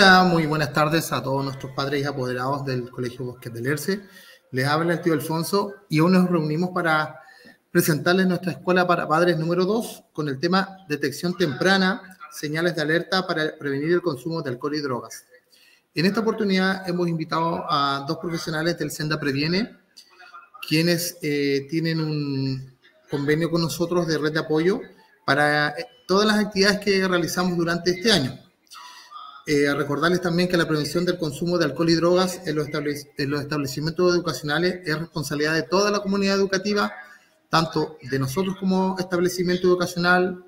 Hola, muy buenas tardes a todos nuestros padres y apoderados del Colegio Bosques del Erce. Les habla el tío Alfonso y hoy nos reunimos para presentarles nuestra escuela para padres número 2 con el tema detección temprana, señales de alerta para prevenir el consumo de alcohol y drogas. En esta oportunidad hemos invitado a dos profesionales del Senda Previene, quienes tienen un convenio con nosotros de red de apoyo para todas las actividades que realizamos durante este año. Recordarles también que la prevención del consumo de alcohol y drogas en los establecimientos educacionales es responsabilidad de toda la comunidad educativa, tanto de nosotros como establecimiento educacional,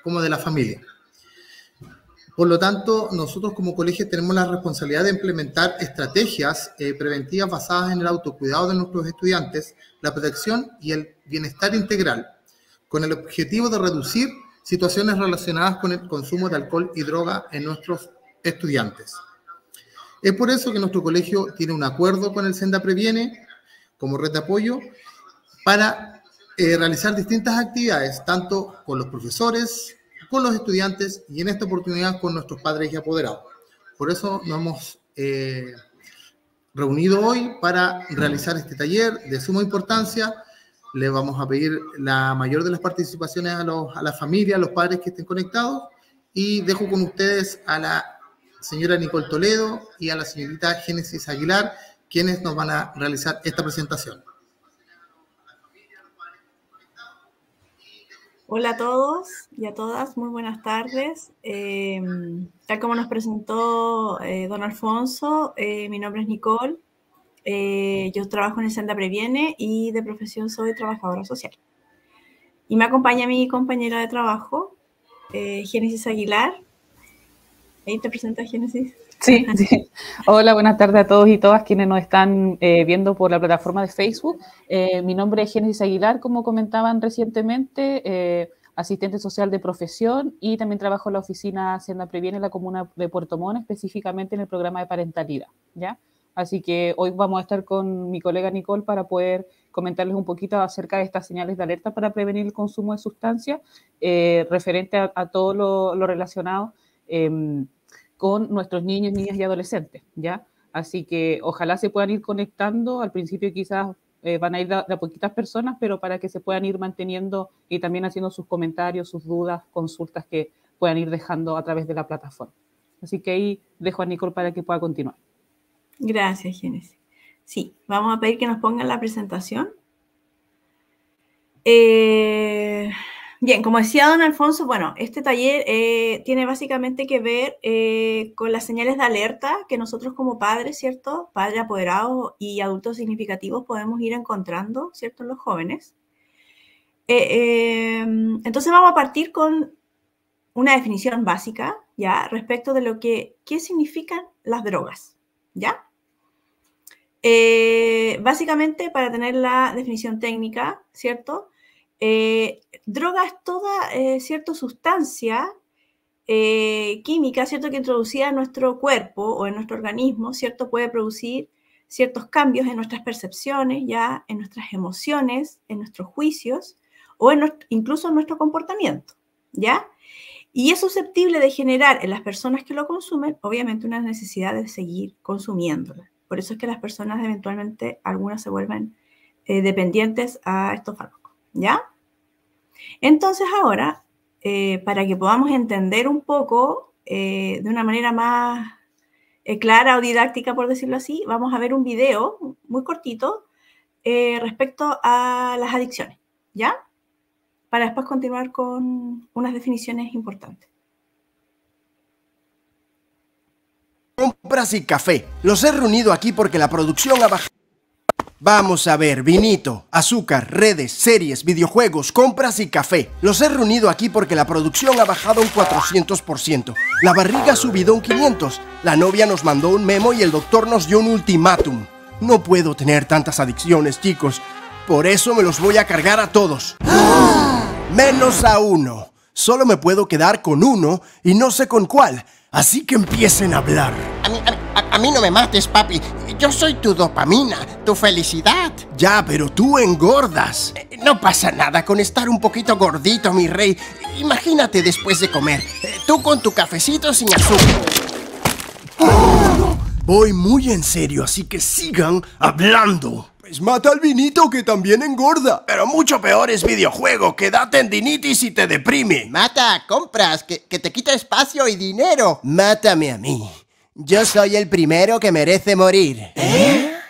como de la familia. Por lo tanto, nosotros como colegio tenemos la responsabilidad de implementar estrategias preventivas basadas en el autocuidado de nuestros estudiantes, la protección y el bienestar integral, con el objetivo de reducir situaciones relacionadas con el consumo de alcohol y droga en nuestros estudiantes. Es por eso que nuestro colegio tiene un acuerdo con el Senda Previene como red de apoyo para realizar distintas actividades, tanto con los profesores, con los estudiantes y en esta oportunidad con nuestros padres y apoderados. Por eso nos hemos reunido hoy para realizar este taller de suma importancia. Le vamos a pedir la mayor de las participaciones a la familia, a los padres que estén conectados, y dejo con ustedes a la señora Nicole Toledo y a la señorita Génesis Aguilar, quienes nos van a realizar esta presentación. Hola a todos y a todas, muy buenas tardes. Tal como nos presentó don Alfonso, mi nombre es Nicole. Yo trabajo en el Senda Previene y de profesión soy trabajadora social. Y me acompaña mi compañera de trabajo, Génesis Aguilar. ¿Ahí te presenta, Génesis? Sí, sí. Hola, buenas tardes a todos y todas quienes nos están viendo por la plataforma de Facebook. Mi nombre es Génesis Aguilar, como comentaban recientemente, asistente social de profesión, y también trabajo en la oficina Senda Previene en la comuna de Puerto Montt, específicamente en el programa de parentalidad, ¿ya? Así que hoy vamos a estar con mi colega Nicole para poder comentarles un poquito acerca de estas señales de alerta para prevenir el consumo de sustancias, referente a todo lo relacionado con nuestros niños, niñas y adolescentes, ¿ya? Así que ojalá se puedan ir conectando. Al principio quizás van a ir de a poquitas personas, pero para que se puedan ir manteniendo y también haciendo sus comentarios, sus dudas, consultas que puedan ir dejando a través de la plataforma. Así que ahí dejo a Nicole para que pueda continuar. Gracias, Génesis. Sí, vamos a pedir que nos pongan la presentación. Bien, como decía don Alfonso, bueno, este taller tiene básicamente que ver con las señales de alerta que nosotros como padres, ¿cierto? Padres apoderados y adultos significativos podemos ir encontrando, ¿cierto? En los jóvenes. Entonces vamos a partir con una definición básica, ¿ya? Respecto de qué significan las drogas, ¿ya? Básicamente, para tener la definición técnica, ¿cierto? Droga es toda cierta sustancia química, ¿cierto? Que introducida en nuestro cuerpo o en nuestro organismo, ¿cierto? Puede producir ciertos cambios en nuestras percepciones, ya en nuestras emociones, en nuestros juicios o incluso en nuestro comportamiento, ¿ya? Y es susceptible de generar en las personas que lo consumen, obviamente, una necesidad de seguir consumiéndola. Por eso es que las personas eventualmente, algunas se vuelven dependientes a estos fármacos, ¿ya? Entonces ahora, para que podamos entender un poco de una manera más clara o didáctica, por decirlo así, vamos a ver un video muy cortito respecto a las adicciones, ¿ya? Para después continuar con unas definiciones importantes. Compras y café. Los he reunido aquí porque la producción ha bajado. Vamos a ver, vinito, azúcar, redes, series, videojuegos, compras y café. Los he reunido aquí porque la producción ha bajado un 400%. La barriga ha subido un 500%. La novia nos mandó un memo y el doctor nos dio un ultimátum. No puedo tener tantas adicciones, chicos. Por eso me los voy a cargar a todos. Menos a uno. Solo me puedo quedar con uno y no sé con cuál. Así que empiecen a hablar. A mí no me mates, papi. Yo soy tu dopamina, tu felicidad. Ya, pero tú engordas. No pasa nada con estar un poquito gordito, mi rey. Imagínate después de comer. Tú con tu cafecito sin azúcar. Voy muy en serio, así que sigan hablando. Pues mata al vinito que también engorda. Pero mucho peor es videojuego, que da tendinitis y te deprime. Mata, compras, que te quita espacio y dinero. Mátame a mí. Yo soy el primero que merece morir.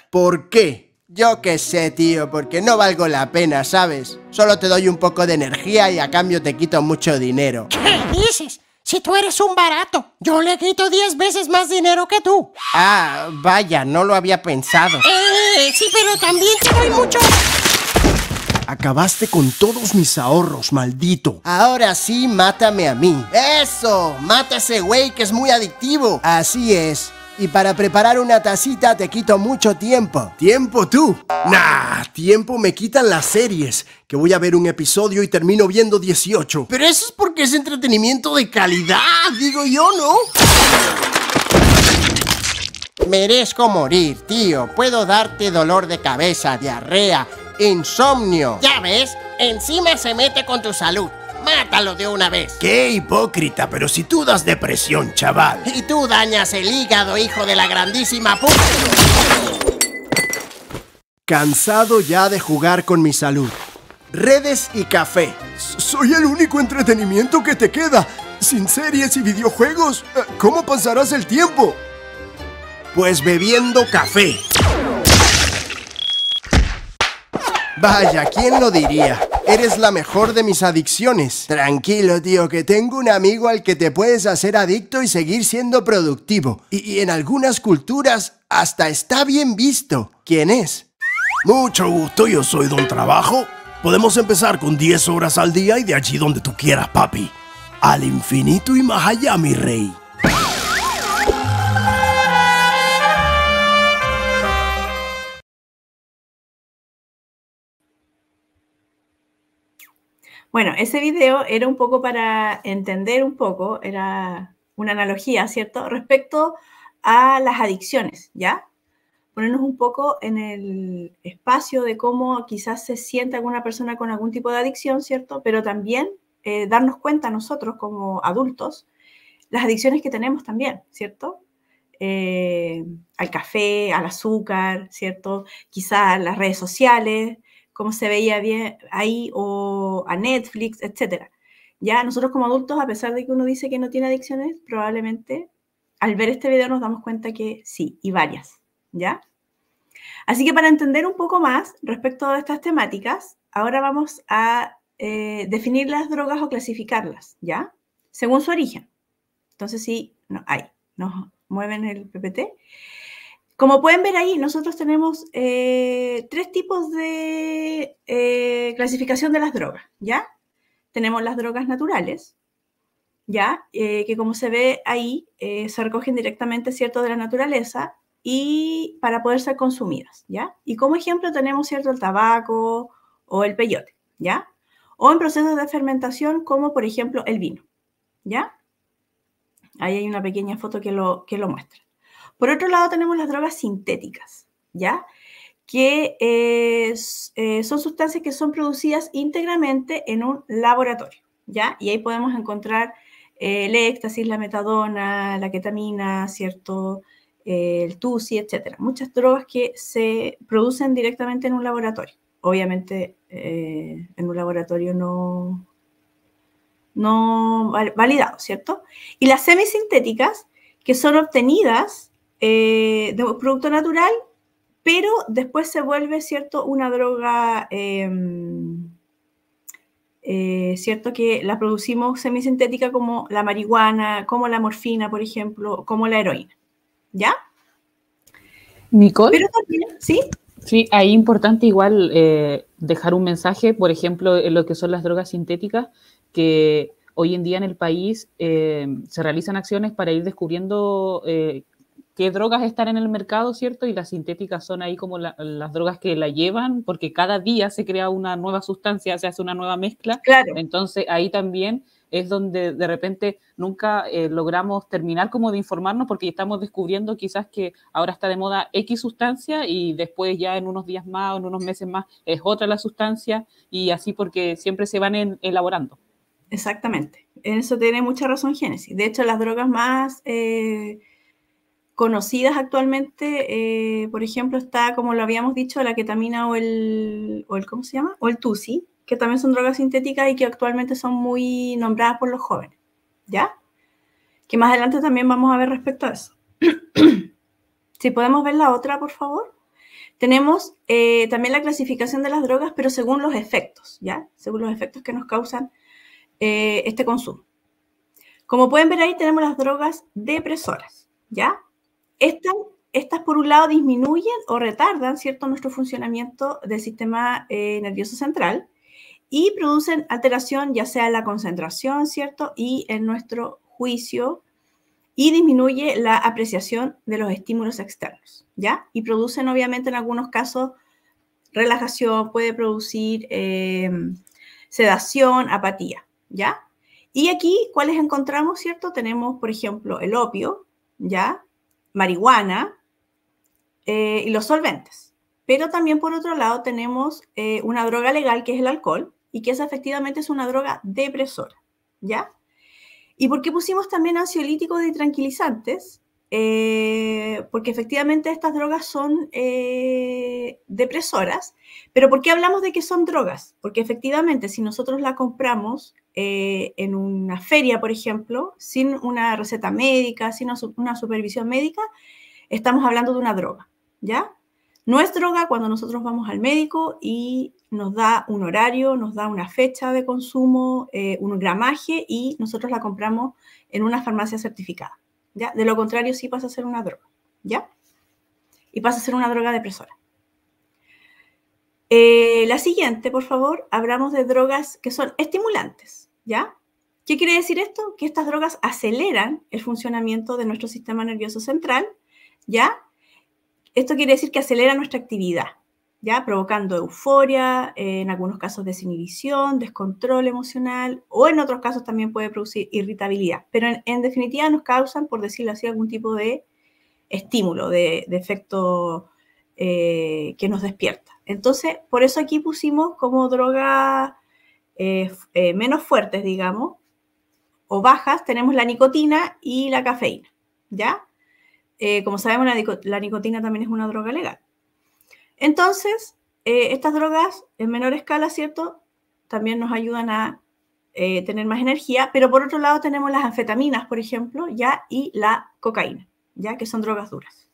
¿Por qué? Yo qué sé, tío, porque no valgo la pena, ¿sabes? Solo te doy un poco de energía y a cambio te quito mucho dinero. ¿Qué dices? Si tú eres un barato, yo le quito 10 veces más dinero que tú. Ah, vaya, no lo había pensado. Sí, pero también te doy mucho. Acabaste con todos mis ahorros, maldito. Ahora sí, mátame a mí. ¡Eso! ¡Mata a ese güey que es muy adictivo! Así es. Y para preparar una tacita te quito mucho tiempo. ¿Tiempo tú? Nah, tiempo me quitan las series. Que voy a ver un episodio y termino viendo 18. Pero eso es porque es entretenimiento de calidad, digo yo, ¿no? Merezco morir, tío. Puedo darte dolor de cabeza, diarrea, insomnio. Ya ves, encima se mete con tu salud. Mátalo de una vez. ¡Qué hipócrita! Pero si tú das depresión, chaval. Y tú dañas el hígado, hijo de la grandísima puta. Cansado ya de jugar con mi salud. Redes y café. Soy el único entretenimiento que te queda. Sin series y videojuegos, ¿cómo pasarás el tiempo? Pues bebiendo café. Vaya, ¿quién lo diría? Eres la mejor de mis adicciones. Tranquilo, tío, que tengo un amigo al que te puedes hacer adicto y seguir siendo productivo. Y en algunas culturas hasta está bien visto. ¿Quién es? Mucho gusto, yo soy Don Trabajo. Podemos empezar con 10 horas al día y de allí donde tú quieras, papi. Al infinito y más allá, mi rey. Bueno, ese video era un poco para entender un poco, era una analogía, ¿cierto? Respecto a las adicciones, ¿ya? Ponernos un poco en el espacio de cómo quizás se siente alguna persona con algún tipo de adicción, ¿cierto? Pero también darnos cuenta nosotros como adultos las adicciones que tenemos también, ¿cierto? Al café, al azúcar, ¿cierto? Quizás a las redes sociales, como se veía bien ahí, o a Netflix, etcétera. Ya nosotros como adultos, a pesar de que uno dice que no tiene adicciones, probablemente al ver este video nos damos cuenta que sí, y varias, ¿ya? Así que para entender un poco más respecto a estas temáticas, ahora vamos a definir las drogas o clasificarlas, ¿ya? Según su origen. Entonces sí, no, ahí, nos mueven el PPT. Como pueden ver ahí, nosotros tenemos 3 tipos de clasificación de las drogas, ¿ya? Tenemos las drogas naturales, ¿ya? Que como se ve ahí, se recogen directamente, ¿cierto?, de la naturaleza y para poder ser consumidas, ¿ya? Y como ejemplo tenemos, ¿cierto?, el tabaco o el peyote, ¿ya? O en procesos de fermentación como, por ejemplo, el vino, ¿ya? Ahí hay una pequeña foto que lo muestra. Por otro lado tenemos las drogas sintéticas, ¿ya? Que son sustancias que son producidas íntegramente en un laboratorio, ¿ya? Y ahí podemos encontrar el éxtasis, la metadona, la ketamina, ¿cierto? El tusi, etcétera. Muchas drogas que se producen directamente en un laboratorio. Obviamente en un laboratorio no validado, ¿cierto? Y las semisintéticas, que son obtenidas de un producto natural, pero después se vuelve, ¿cierto?, una droga, ¿cierto?, que la producimos semisintética como la marihuana, como la morfina, por ejemplo, como la heroína, ¿ya? Nicole. Pero también, ¿sí? Sí, ahí importante igual dejar un mensaje, por ejemplo, en lo que son las drogas sintéticas, que hoy en día en el país se realizan acciones para ir descubriendo qué drogas están en el mercado, ¿cierto? Y las sintéticas son ahí como las drogas que la llevan, porque cada día se crea una nueva sustancia, se hace una nueva mezcla. Claro. Entonces ahí también es donde de repente nunca logramos terminar como de informarnos, porque estamos descubriendo quizás que ahora está de moda X sustancia y después ya en unos días más o en unos meses más es otra la sustancia, y así porque siempre se van elaborando. Exactamente. En eso tiene mucha razón Génesis. De hecho, las drogas más conocidas actualmente, por ejemplo, está, como lo habíamos dicho, la ketamina ¿cómo se llama? O el TUSI, que también son drogas sintéticas y que actualmente son muy nombradas por los jóvenes, ¿ya? Que más adelante también vamos a ver respecto a eso. Si podemos ver la otra, por favor. Tenemos también la clasificación de las drogas, pero según los efectos, ¿ya? Según los efectos que nos causan este consumo. Como pueden ver ahí, tenemos las drogas depresoras, ¿ya? Estas, por un lado, disminuyen o retardan, ¿cierto?, nuestro funcionamiento del sistema nervioso central y producen alteración, ya sea en la concentración, ¿cierto?, y en nuestro juicio, y disminuye la apreciación de los estímulos externos, ¿ya? Y producen, obviamente, en algunos casos, relajación, puede producir sedación, apatía, ¿ya? Y aquí, ¿cuáles encontramos, cierto? Tenemos, por ejemplo, el opio, ¿ya? Marihuana y los solventes. Pero también, por otro lado, tenemos una droga legal, que es el alcohol, y que esa efectivamente es una droga depresora, ¿ya? ¿Y por qué pusimos también ansiolíticos y tranquilizantes? Porque efectivamente estas drogas son depresoras, pero ¿por qué hablamos de que son drogas? Porque efectivamente si nosotros la compramos en una feria, por ejemplo, sin una receta médica, sin una supervisión médica, estamos hablando de una droga, ¿ya? No es droga cuando nosotros vamos al médico y nos da un horario, nos da una fecha de consumo, un gramaje y nosotros la compramos en una farmacia certificada, ¿ya? De lo contrario, sí pasa a ser una droga, ¿ya? Y pasa a ser una droga depresora. La siguiente, por favor, hablamos de drogas que son estimulantes, ¿ya? ¿Qué quiere decir esto? Que estas drogas aceleran el funcionamiento de nuestro sistema nervioso central, ¿ya? Esto quiere decir que acelera nuestra actividad, ¿ya? Provocando euforia, en algunos casos desinhibición, descontrol emocional, o en otros casos también puede producir irritabilidad. Pero en definitiva nos causan, por decirlo así, algún tipo de estímulo, de efecto que nos despierta. Entonces, por eso aquí pusimos como drogas menos fuertes, digamos, o bajas, tenemos la nicotina y la cafeína, ¿ya? Como sabemos, la nicotina también es una droga legal. Entonces, estas drogas en menor escala, ¿cierto? También nos ayudan a tener más energía, pero por otro lado tenemos las anfetaminas, por ejemplo, ¿ya? Y la cocaína, ¿ya? Que son drogas duras.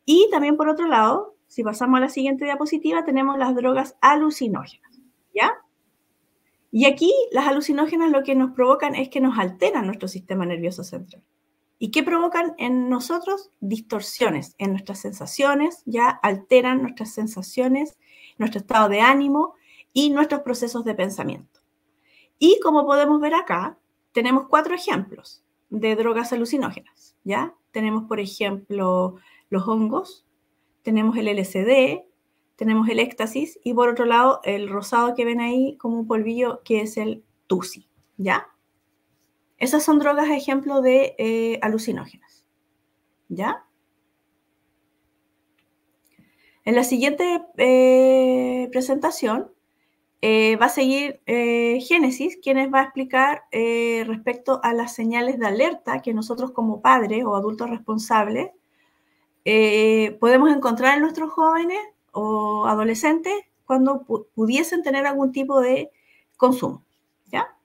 Y también por otro lado, si pasamos a la siguiente diapositiva, tenemos las drogas alucinógenas, ¿ya? Y aquí las alucinógenas lo que nos provocan es que nos alteran nuestro sistema nervioso central. ¿Y qué provocan en nosotros? Distorsiones en nuestras sensaciones, ya alteran nuestras sensaciones, nuestro estado de ánimo y nuestros procesos de pensamiento. Y como podemos ver acá, tenemos 4 ejemplos de drogas alucinógenas, ¿ya? Tenemos, por ejemplo, los hongos, tenemos el LSD, tenemos el éxtasis y por otro lado el rosado que ven ahí como un polvillo que es el TUSI, ¿ya? Esas son drogas ejemplo de alucinógenas, ¿ya? En la siguiente presentación va a seguir Génesis, quien va a explicar respecto a las señales de alerta que nosotros como padres o adultos responsables podemos encontrar en nuestros jóvenes o adolescentes cuando pudiesen tener algún tipo de consumo, ¿ya?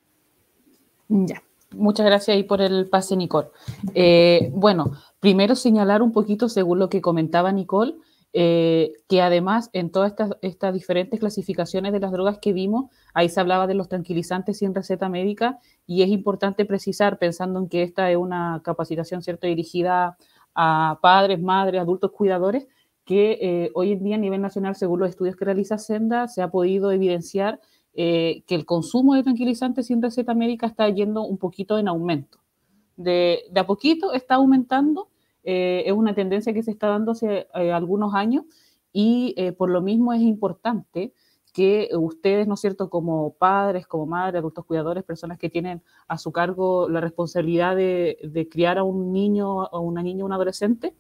Ya. Muchas gracias ahí por el pase, Nicole. Bueno, primero señalar un poquito, según lo que comentaba Nicole, que además en todas estas diferentes clasificaciones de las drogas que vimos, ahí se hablaba de los tranquilizantes sin receta médica y es importante precisar, pensando en que esta es una capacitación, ¿cierto?, dirigida a padres, madres, adultos cuidadores, que hoy en día a nivel nacional, según los estudios que realiza Senda, se ha podido evidenciar que el consumo de tranquilizantes sin receta médica está yendo un poquito en aumento. De a poquito está aumentando, es una tendencia que se está dando hace algunos años y por lo mismo es importante que ustedes, ¿no es cierto?, como padres, como madres, adultos cuidadores, personas que tienen a su cargo la responsabilidad de criar a un niño, a una niña, un adolescente,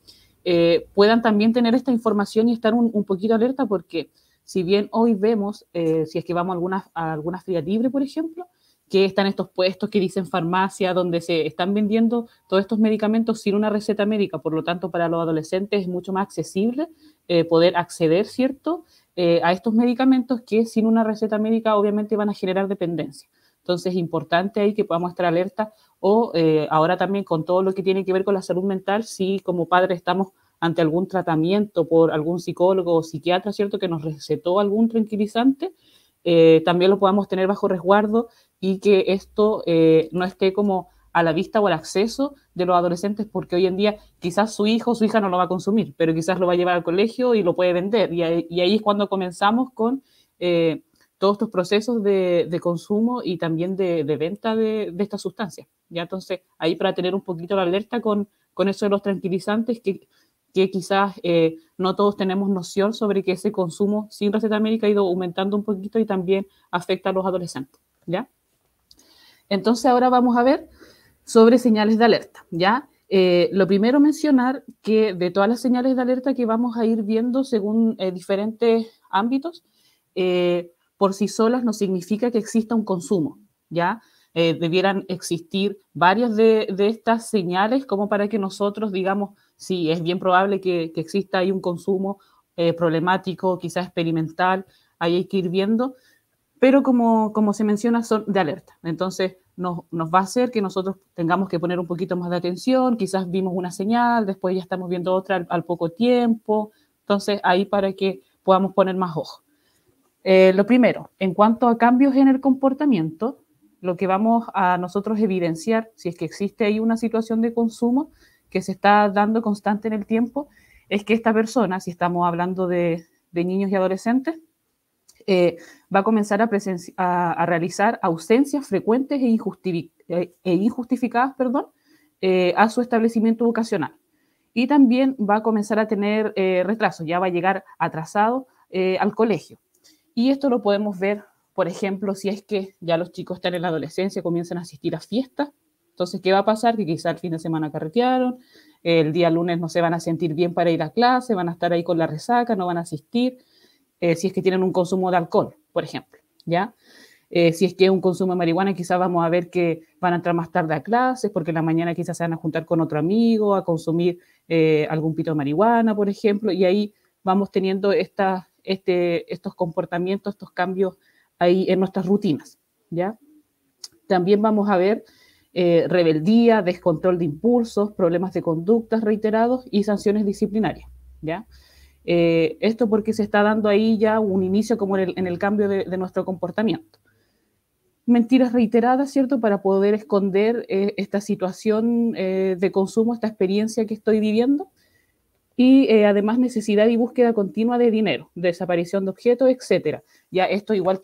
puedan también tener esta información y estar un poquito alerta porque si bien hoy vemos, si es que vamos a algunas ferias libres, por ejemplo, que están estos puestos que dicen farmacia, donde se están vendiendo todos estos medicamentos sin una receta médica. Por lo tanto, para los adolescentes es mucho más accesible poder acceder, ¿cierto?, a estos medicamentos que sin una receta médica obviamente van a generar dependencia. Entonces es importante ahí que podamos estar alerta o ahora también con todo lo que tiene que ver con la salud mental, si como padres estamos ante algún tratamiento por algún psicólogo o psiquiatra, ¿cierto?, que nos recetó algún tranquilizante, también lo podamos tener bajo resguardo y que esto no esté como a la vista o al acceso de los adolescentes, porque hoy en día quizás su hijo o su hija no lo va a consumir, pero quizás lo va a llevar al colegio y lo puede vender. Y ahí es cuando comenzamos con todos estos procesos de consumo y también de venta de estas sustancias. ¿Ya? Entonces, ahí para tener un poquito la alerta con eso de los tranquilizantes, que quizás no todos tenemos noción sobre que ese consumo sin receta médica ha ido aumentando un poquito y también afecta a los adolescentes. ¿Ya? Entonces, ahora vamos a ver sobre señales de alerta, ¿ya? Lo primero mencionar que de todas las señales de alerta que vamos a ir viendo según diferentes ámbitos, por sí solas no significa que exista un consumo, ¿ya? Debieran existir varias de estas señales como para que nosotros digamos, sí, es bien probable que exista ahí un consumo problemático, quizás experimental, ahí hay que ir viendo, pero como se menciona, son de alerta. Entonces, nos va a hacer que nosotros tengamos que poner un poquito más de atención, quizás vimos una señal, después ya estamos viendo otra al poco tiempo, entonces ahí para que podamos poner más ojo. Lo primero, en cuanto a cambios en el comportamiento, lo que vamos a nosotros evidenciar, si es que existe ahí una situación de consumo que se está dando constante en el tiempo, es que esta persona, si estamos hablando de niños y adolescentes, va a comenzar a realizar ausencias frecuentes e injustificadas, a su establecimiento educacional. Y también va a comenzar a tener retrasos, ya va a llegar atrasado al colegio. Y esto lo podemos ver, por ejemplo, si es que ya los chicos están en la adolescencia, comienzan a asistir a fiestas. Entonces, ¿qué va a pasar? Que quizá el fin de semana carretearon, el día lunes no se van a sentir bien para ir a clase, van a estar ahí con la resaca, no van a asistir. Si es que tienen un consumo de alcohol, por ejemplo, ¿ya? Si es que es un consumo de marihuana, quizás vamos a ver que van a entrar más tarde a clases, porque en la mañana quizás se van a juntar con otro amigo, a consumir algún pito de marihuana, por ejemplo, y ahí vamos teniendo estos comportamientos, estos cambios ahí en nuestras rutinas, ¿ya? También vamos a ver rebeldía, descontrol de impulsos, problemas de conductas reiterados y sanciones disciplinarias, ¿ya? Esto porque se está dando ahí ya un inicio como en el cambio de nuestro comportamiento. Mentiras reiteradas, ¿cierto? Para poder esconder esta situación de consumo, esta experiencia que estoy viviendo. Y además necesidad y búsqueda continua de dinero, desaparición de objetos, etc. Ya esto igual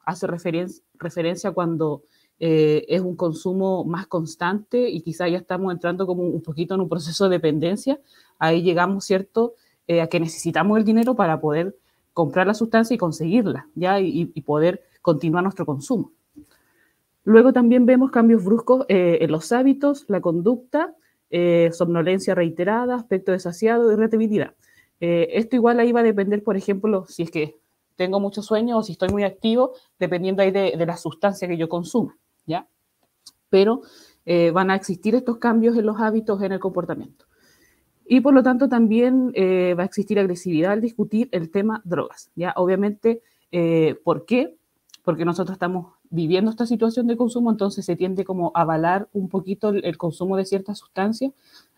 hace referencia cuando es un consumo más constante y quizá ya estamos entrando como un poquito en un proceso de dependencia. Ahí llegamos, ¿cierto?, a que necesitamos el dinero para poder comprar la sustancia y conseguirla, ¿ya? Y poder continuar nuestro consumo. Luego también vemos cambios bruscos en los hábitos, la conducta, somnolencia reiterada, aspecto desasiado, irritabilidad. Esto igual ahí va a depender, por ejemplo, si es que tengo mucho sueño o si estoy muy activo, dependiendo ahí de la sustancia que yo consuma, ¿ya? Pero van a existir estos cambios en los hábitos, en el comportamiento. Y por lo tanto también va a existir agresividad al discutir el tema drogas, ¿ya? Obviamente, ¿por qué? Porque nosotros estamos viviendo esta situación de consumo, entonces se tiende como a avalar un poquito el consumo de ciertas sustancias,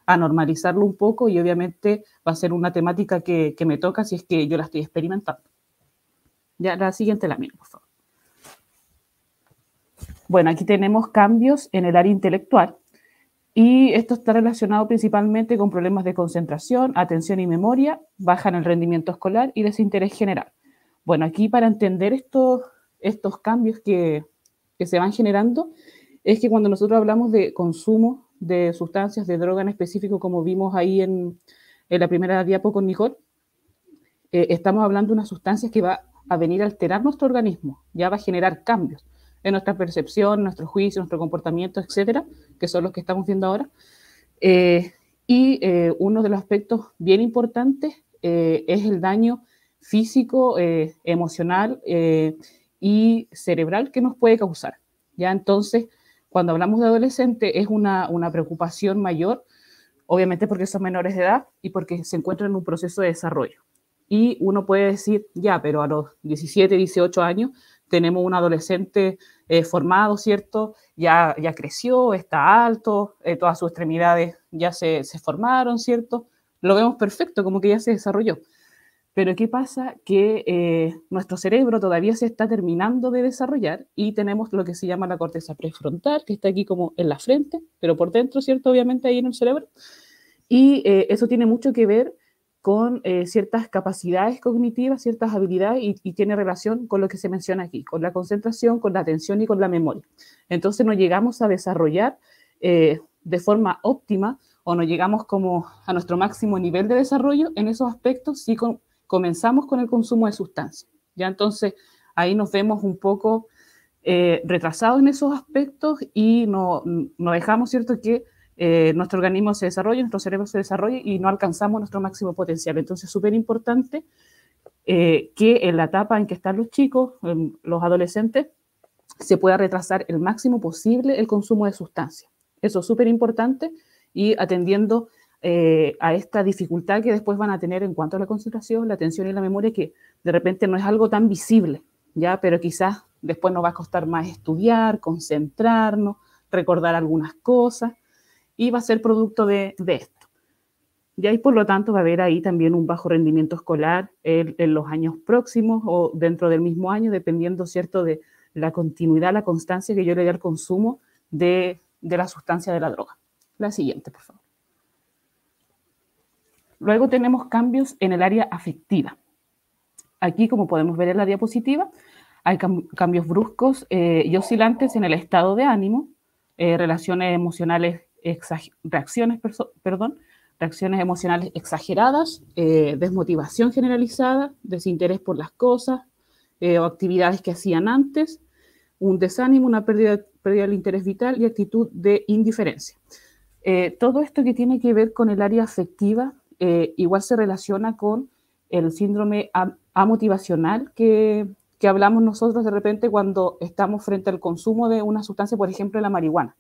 a normalizarlo un poco y obviamente va a ser una temática que me toca si es que yo la estoy experimentando. Ya, la siguiente lámina, por favor. Bueno, aquí tenemos cambios en el área intelectual. Y esto está relacionado principalmente con problemas de concentración, atención y memoria, baja en el rendimiento escolar y desinterés general. Bueno, aquí para entender estos cambios que se van generando, es que cuando nosotros hablamos de consumo de sustancias, de droga en específico, como vimos ahí en la primera diapo con Nicole, estamos hablando de una sustancia que va a venir a alterar nuestro organismo, ya va a generar cambios en nuestra percepción, nuestro juicio, nuestro comportamiento, etcétera, que son los que estamos viendo ahora. Uno de los aspectos bien importantes es el daño físico, emocional y cerebral que nos puede causar, ¿ya? Entonces, cuando hablamos de adolescente es una preocupación mayor, obviamente porque son menores de edad y porque se encuentran en un proceso de desarrollo. Y uno puede decir, ya, pero a los 17, 18 años tenemos un adolescente formado, ¿cierto? Ya creció, está alto, todas sus extremidades ya se formaron, ¿cierto? Lo vemos perfecto, como que ya se desarrolló. Pero ¿qué pasa? Que nuestro cerebro todavía se está terminando de desarrollar y tenemos lo que se llama la corteza prefrontal, que está aquí como en la frente, pero por dentro, ¿cierto? Obviamente ahí en el cerebro. Y eso tiene mucho que ver con ciertas capacidades cognitivas, ciertas habilidades y tiene relación con lo que se menciona aquí, con la concentración, con la atención y con la memoria. Entonces no llegamos a desarrollar de forma óptima o no llegamos como a nuestro máximo nivel de desarrollo en esos aspectos si comenzamos con el consumo de sustancias. Ya entonces ahí nos vemos un poco retrasados en esos aspectos y no dejamos, ¿cierto?, que nuestro organismo se desarrolle, nuestro cerebro se desarrolle y no alcanzamos nuestro máximo potencial. Entonces es súper importante que en la etapa en que están los chicos, los adolescentes, se pueda retrasar el máximo posible el consumo de sustancias. Eso es súper importante y atendiendo a esta dificultad que después van a tener en cuanto a la concentración, la atención y la memoria, que de repente no es algo tan visible, ¿ya? Pero quizás después nos va a costar más estudiar, concentrarnos, recordar algunas cosas, y va a ser producto de esto. Y ahí, por lo tanto, va a haber ahí también un bajo rendimiento escolar en los años próximos o dentro del mismo año, dependiendo, ¿cierto?, de la continuidad, la constancia que yo le dé al consumo de la sustancia de la droga. La siguiente, por favor. Luego tenemos cambios en el área afectiva. Aquí, como podemos ver en la diapositiva, hay cambios bruscos y oscilantes en el estado de ánimo, reacciones emocionales emocionales exageradas, desmotivación generalizada, desinterés por las cosas o actividades que hacían antes, un desánimo, una pérdida del interés vital y actitud de indiferencia. Todo esto que tiene que ver con el área afectiva igual se relaciona con el síndrome amotivacional que hablamos nosotros de repente cuando estamos frente al consumo de una sustancia, por ejemplo, la marihuana.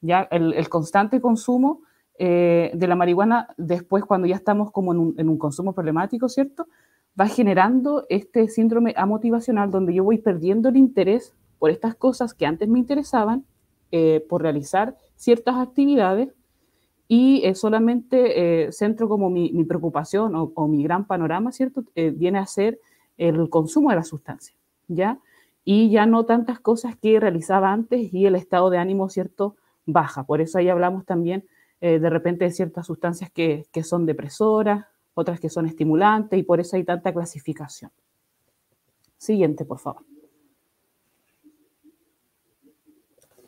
Ya el constante consumo de la marihuana, después cuando ya estamos como en un consumo problemático, ¿cierto?, va generando este síndrome amotivacional donde yo voy perdiendo el interés por estas cosas que antes me interesaban, por realizar ciertas actividades y solamente centro como mi preocupación o mi gran panorama, ¿cierto?, viene a ser el consumo de la sustancia, ¿ya? Y ya no tantas cosas que realizaba antes y el estado de ánimo, ¿cierto?, baja. Por eso ahí hablamos también de repente de ciertas sustancias que son depresoras, otras que son estimulantes y por eso hay tanta clasificación. Siguiente, por favor.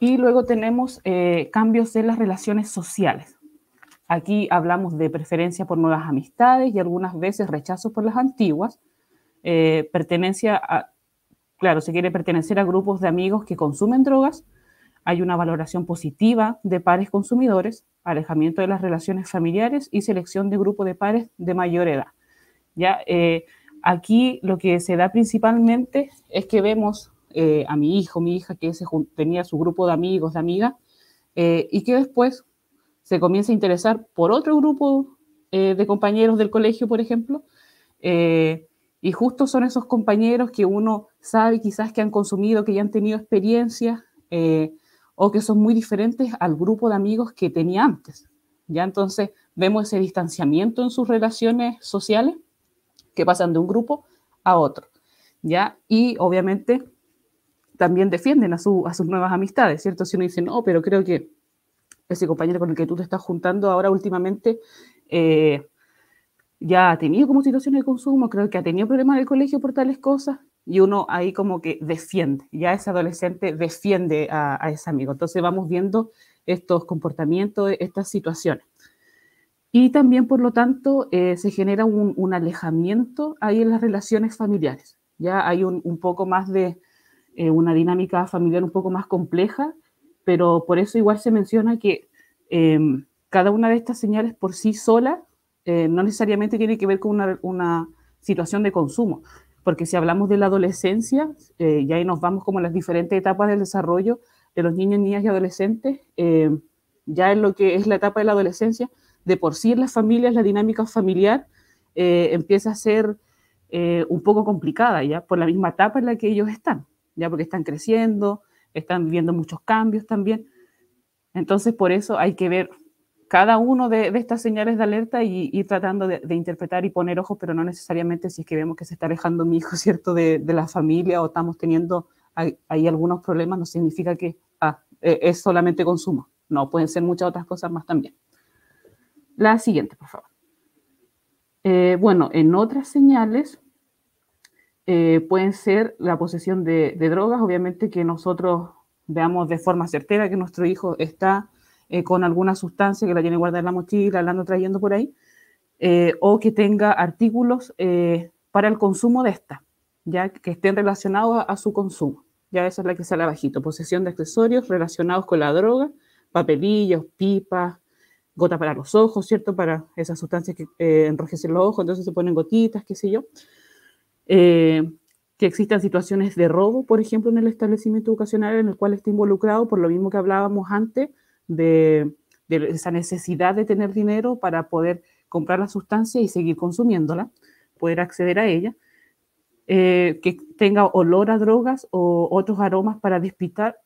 Y luego tenemos cambios en las relaciones sociales. Aquí hablamos de preferencia por nuevas amistades y algunas veces rechazo por las antiguas. Pertenencia a, claro, se quiere pertenecer a grupos de amigos que consumen drogas. Hay una valoración positiva de pares consumidores, alejamiento de las relaciones familiares y selección de grupo de pares de mayor edad. ¿Ya? Aquí lo que se da principalmente es que vemos a mi hijo, mi hija, que tenía su grupo de amigos, de amigas, y que después se comienza a interesar por otro grupo de compañeros del colegio, por ejemplo, y justo son esos compañeros que uno sabe quizás que han consumido, que ya han tenido experiencias, o que son muy diferentes al grupo de amigos que tenía antes. ¿Ya? Entonces vemos ese distanciamiento en sus relaciones sociales que pasan de un grupo a otro. ¿Ya? Y obviamente también defienden a sus nuevas amistades, ¿cierto? Si uno dice, no, pero creo que ese compañero con el que tú te estás juntando ahora últimamente ya ha tenido como situaciones de consumo, creo que ha tenido problemas en el colegio por tales cosas, y uno ahí como que defiende, ya ese adolescente defiende a ese amigo. Entonces vamos viendo estos comportamientos, estas situaciones. Y también, por lo tanto, se genera un alejamiento ahí en las relaciones familiares. Ya hay un poco más de una dinámica familiar un poco más compleja, pero por eso igual se menciona que cada una de estas señales por sí sola no necesariamente tiene que ver con una situación de consumo. porque si hablamos de la adolescencia, y ahí nos vamos como a las diferentes etapas del desarrollo de los niños, niñas y adolescentes, ya en lo que es la etapa de la adolescencia, de por sí en las familias, la dinámica familiar empieza a ser un poco complicada, ya por la misma etapa en la que ellos están, ya porque están creciendo, están viviendo muchos cambios también. Entonces, por eso hay que ver cada uno de estas señales de alerta y ir tratando de interpretar y poner ojos, pero no necesariamente si es que vemos que se está alejando mi hijo, ¿cierto?, de la familia o estamos teniendo ahí algunos problemas, no significa que es solamente consumo. No, pueden ser muchas otras cosas más también. La siguiente, por favor. Bueno, en otras señales pueden ser la posesión de drogas, obviamente que nosotros veamos de forma certera que nuestro hijo está con alguna sustancia que la tiene guardada en la mochila, la anda trayendo por ahí, o que tenga artículos para el consumo de esta, ya que estén relacionados a su consumo. Ya esa es la que sale abajito, posesión de accesorios relacionados con la droga, papelillos, pipas, gota para los ojos, ¿cierto? Para esas sustancias que enrojecen los ojos, entonces se ponen gotitas, qué sé yo. Que existan situaciones de robo, por ejemplo, en el establecimiento educacional en el cual esté involucrado, por lo mismo que hablábamos antes, de esa necesidad de tener dinero para poder comprar la sustancia y seguir consumiéndola, poder acceder a ella, que tenga olor a drogas o otros aromas para despistar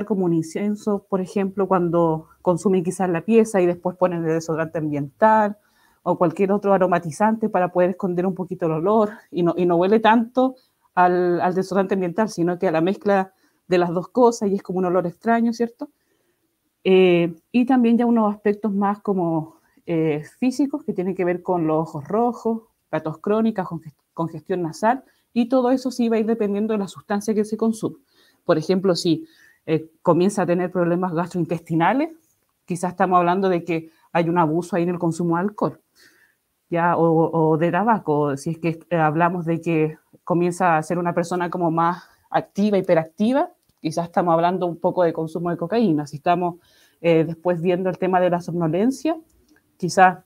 como un incienso, por ejemplo, cuando consumen quizás la pieza y después ponen el desodorante ambiental o cualquier otro aromatizante para poder esconder un poquito el olor y no huele tanto al desodorante ambiental, sino que a la mezcla de las dos cosas y es como un olor extraño, ¿cierto? Y también ya unos aspectos más como físicos que tienen que ver con los ojos rojos, la tos crónica, congestión nasal, y todo eso sí va a ir dependiendo de la sustancia que se consume. Por ejemplo, si comienza a tener problemas gastrointestinales, quizás estamos hablando de que hay un abuso ahí en el consumo de alcohol, ¿ya? O de tabaco, si es que hablamos de que comienza a ser una persona como más activa, hiperactiva, quizás estamos hablando un poco de consumo de cocaína. Si estamos después viendo el tema de la somnolencia, quizás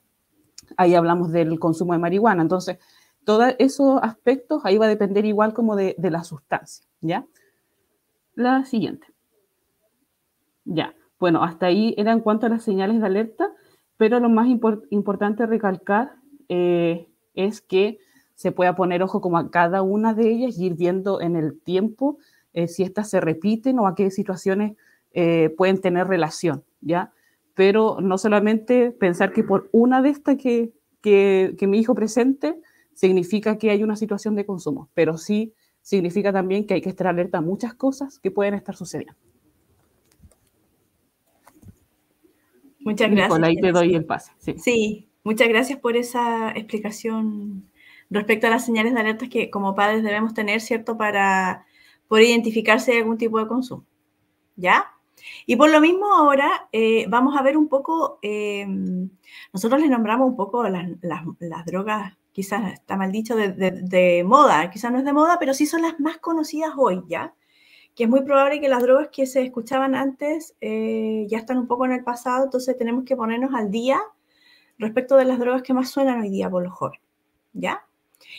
ahí hablamos del consumo de marihuana. Entonces, todos esos aspectos ahí va a depender igual como de la sustancia, ¿ya? La siguiente. Ya, bueno, hasta ahí era en cuanto a las señales de alerta, pero lo más importante recalcar es que se pueda poner ojo como a cada una de ellas y ir viendo en el tiempo si estas se repiten o a qué situaciones pueden tener relación, ¿ya? Pero no solamente pensar que por una de estas que mi hijo presente significa que hay una situación de consumo, pero sí significa también que hay que estar alerta a muchas cosas que pueden estar sucediendo. Muchas gracias. Nicola, ahí te doy el pase. Sí, muchas gracias por esa explicación respecto a las señales de alerta que como padres debemos tener, ¿cierto? Para poder identificar si hay algún tipo de consumo, ¿ya? Y por lo mismo ahora vamos a ver un poco, nosotros les nombramos un poco las drogas, quizás está mal dicho, de moda, quizás no es de moda, pero sí son las más conocidas hoy, ¿ya? Que es muy probable que las drogas que se escuchaban antes ya están un poco en el pasado, entonces tenemos que ponernos al día respecto de las drogas que más suenan hoy día por los jóvenes, ¿ya?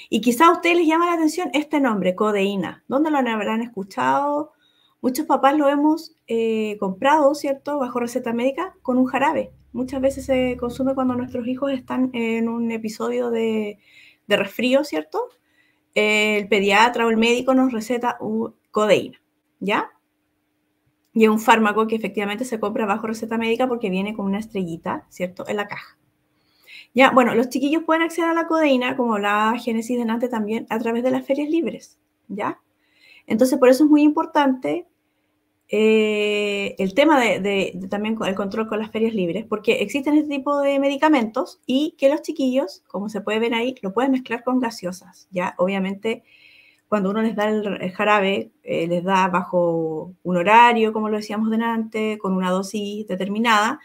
Y quizá a ustedes les llama la atención este nombre, codeína. ¿Dónde lo habrán escuchado? Muchos papás lo hemos comprado, ¿cierto? Bajo receta médica con un jarabe. Muchas veces se consume cuando nuestros hijos están en un episodio de resfrío, ¿cierto? El pediatra o el médico nos receta codeína, ¿ya? Y es un fármaco que efectivamente se compra bajo receta médica porque viene con una estrellita, ¿cierto? En la caja. Ya, bueno, los chiquillos pueden acceder a la codeína, como la Génesis delante también, a través de las ferias libres, ¿ya? Entonces, por eso es muy importante el tema también el control con las ferias libres, porque existen este tipo de medicamentos y que los chiquillos, como se puede ver ahí, lo pueden mezclar con gaseosas, ¿ya? Obviamente, cuando uno les da el jarabe, les da bajo un horario, como lo decíamos delante, con una dosis determinada,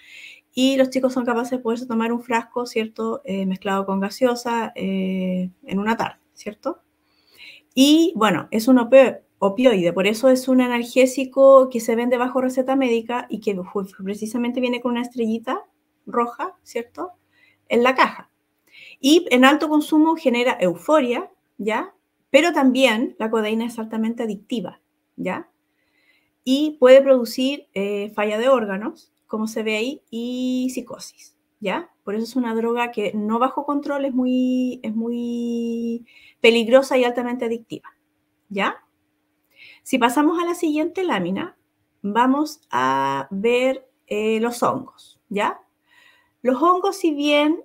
y los chicos son capaces de poderse tomar un frasco, ¿cierto? Mezclado con gaseosa en una tarde, ¿cierto? Y bueno, es un opioide, por eso es un analgésico que se vende bajo receta médica y que precisamente viene con una estrellita roja, ¿cierto? En la caja. Y en alto consumo genera euforia, ¿ya? Pero también la codeína es altamente adictiva, ¿ya? Y puede producir falla de órganos, como se ve ahí, y psicosis, ¿ya? Por eso es una droga que no bajo control es muy peligrosa y altamente adictiva, ¿ya? Si pasamos a la siguiente lámina, vamos a ver los hongos, ¿ya? Los hongos, si bien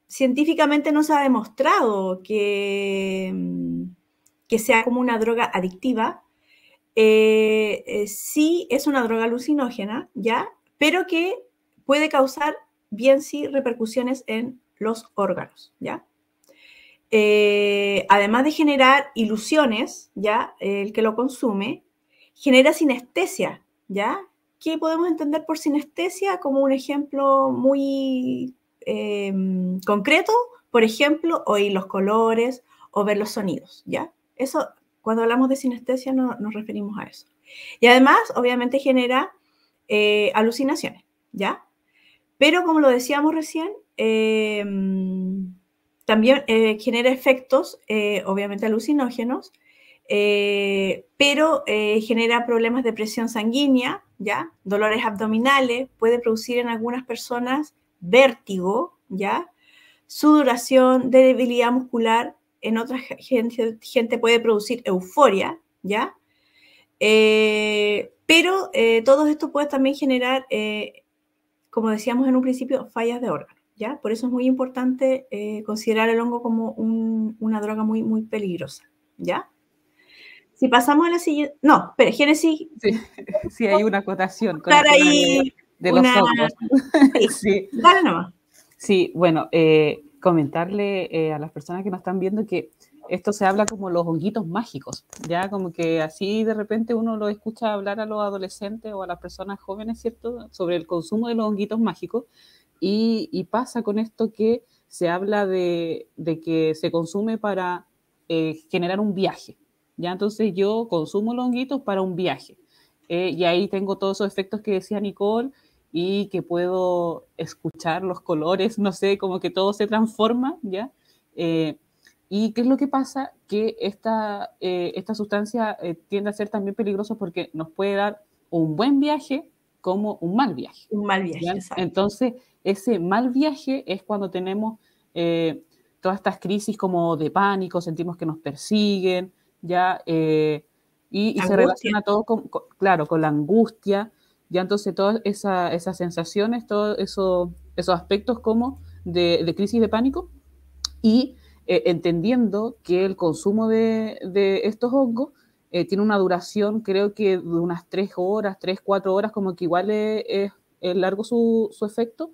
científicamente no se ha demostrado que sea como una droga adictiva, sí es una droga alucinógena, ¿ya? Pero que puede causar, bien sí, repercusiones en los órganos, ¿ya? Además de generar ilusiones, ¿ya? El que lo consume, genera sinestesia, ¿ya? ¿Qué podemos entender por sinestesia? Como un ejemplo muy concreto, por ejemplo, oír los colores o ver los sonidos, ¿ya? Eso, cuando hablamos de sinestesia nos referimos a eso. Y además, obviamente, genera alucinaciones, ¿ya? Pero como lo decíamos recién, también genera efectos, obviamente, alucinógenos, pero genera problemas de presión sanguínea, ¿ya? Dolores abdominales, puede producir en algunas personas vértigo, ¿ya? Sudoración, debilidad muscular, en otra gente puede producir euforia, ¿ya? Pero todo esto puede también generar, como decíamos en un principio, fallas de órganos, ¿ya? Por eso es muy importante considerar el hongo como una droga muy, muy peligrosa, ¿ya? Si pasamos a la siguiente... No, espera, Génesis. Sí, hay una acotación con Claro, el tema ahí de los hongos. Sí, Sí. dale nomás. Sí, bueno, comentarle a las personas que nos están viendo que esto se habla como los honguitos mágicos, ya como que así de repente uno lo escucha hablar a los adolescentes o a las personas jóvenes, ¿cierto?, sobre el consumo de los honguitos mágicos y pasa con esto que se habla de que se consume para generar un viaje, ya entonces yo consumo los honguitos para un viaje y ahí tengo todos esos efectos que decía Nicole y que puedo escuchar los colores, no sé, como que todo se transforma, ¿ya? ¿Y qué es lo que pasa? Que esta sustancia tiende a ser también peligrosa porque nos puede dar un buen viaje como un mal viaje. Un mal viaje, ¿ya? exacto. Entonces, ese mal viaje es cuando tenemos todas estas crisis como de pánico, sentimos que nos persiguen, ¿ya? Y se relaciona todo, claro, con la angustia, ya entonces todas esas sensaciones, todos esos aspectos como de crisis de pánico y entendiendo que el consumo de estos hongos tiene una duración, creo que de unas 3 horas, 3, 4 horas, como que igual es largo su efecto.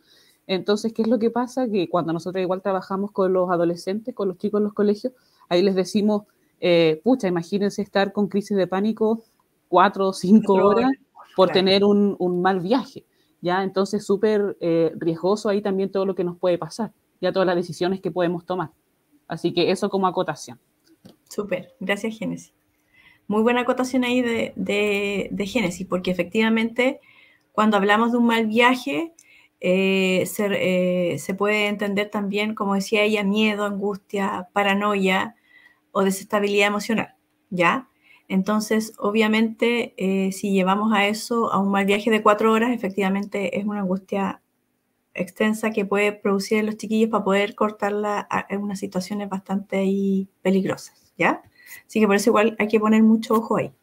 Entonces, ¿qué es lo que pasa? Que cuando nosotros igual trabajamos con los adolescentes, con los chicos en los colegios, ahí les decimos, pucha, imagínense estar con crisis de pánico 4 o 5 horas por tener un mal viaje, ¿ya? Entonces, súper riesgoso ahí también todo lo que nos puede pasar, ya todas las decisiones que podemos tomar. Así que eso como acotación. Súper, gracias Génesis. Muy buena acotación ahí de Génesis, porque efectivamente cuando hablamos de un mal viaje se puede entender también, como decía ella, miedo, angustia, paranoia o desestabilidad emocional, ¿ya? Entonces, obviamente, si llevamos a eso, a un mal viaje de 4 horas, efectivamente es una angustia extensa que puede producir en los chiquillos para poder cortarla en unas situaciones bastante peligrosas, ¿ya? Así que por eso igual hay que poner mucho ojo ahí.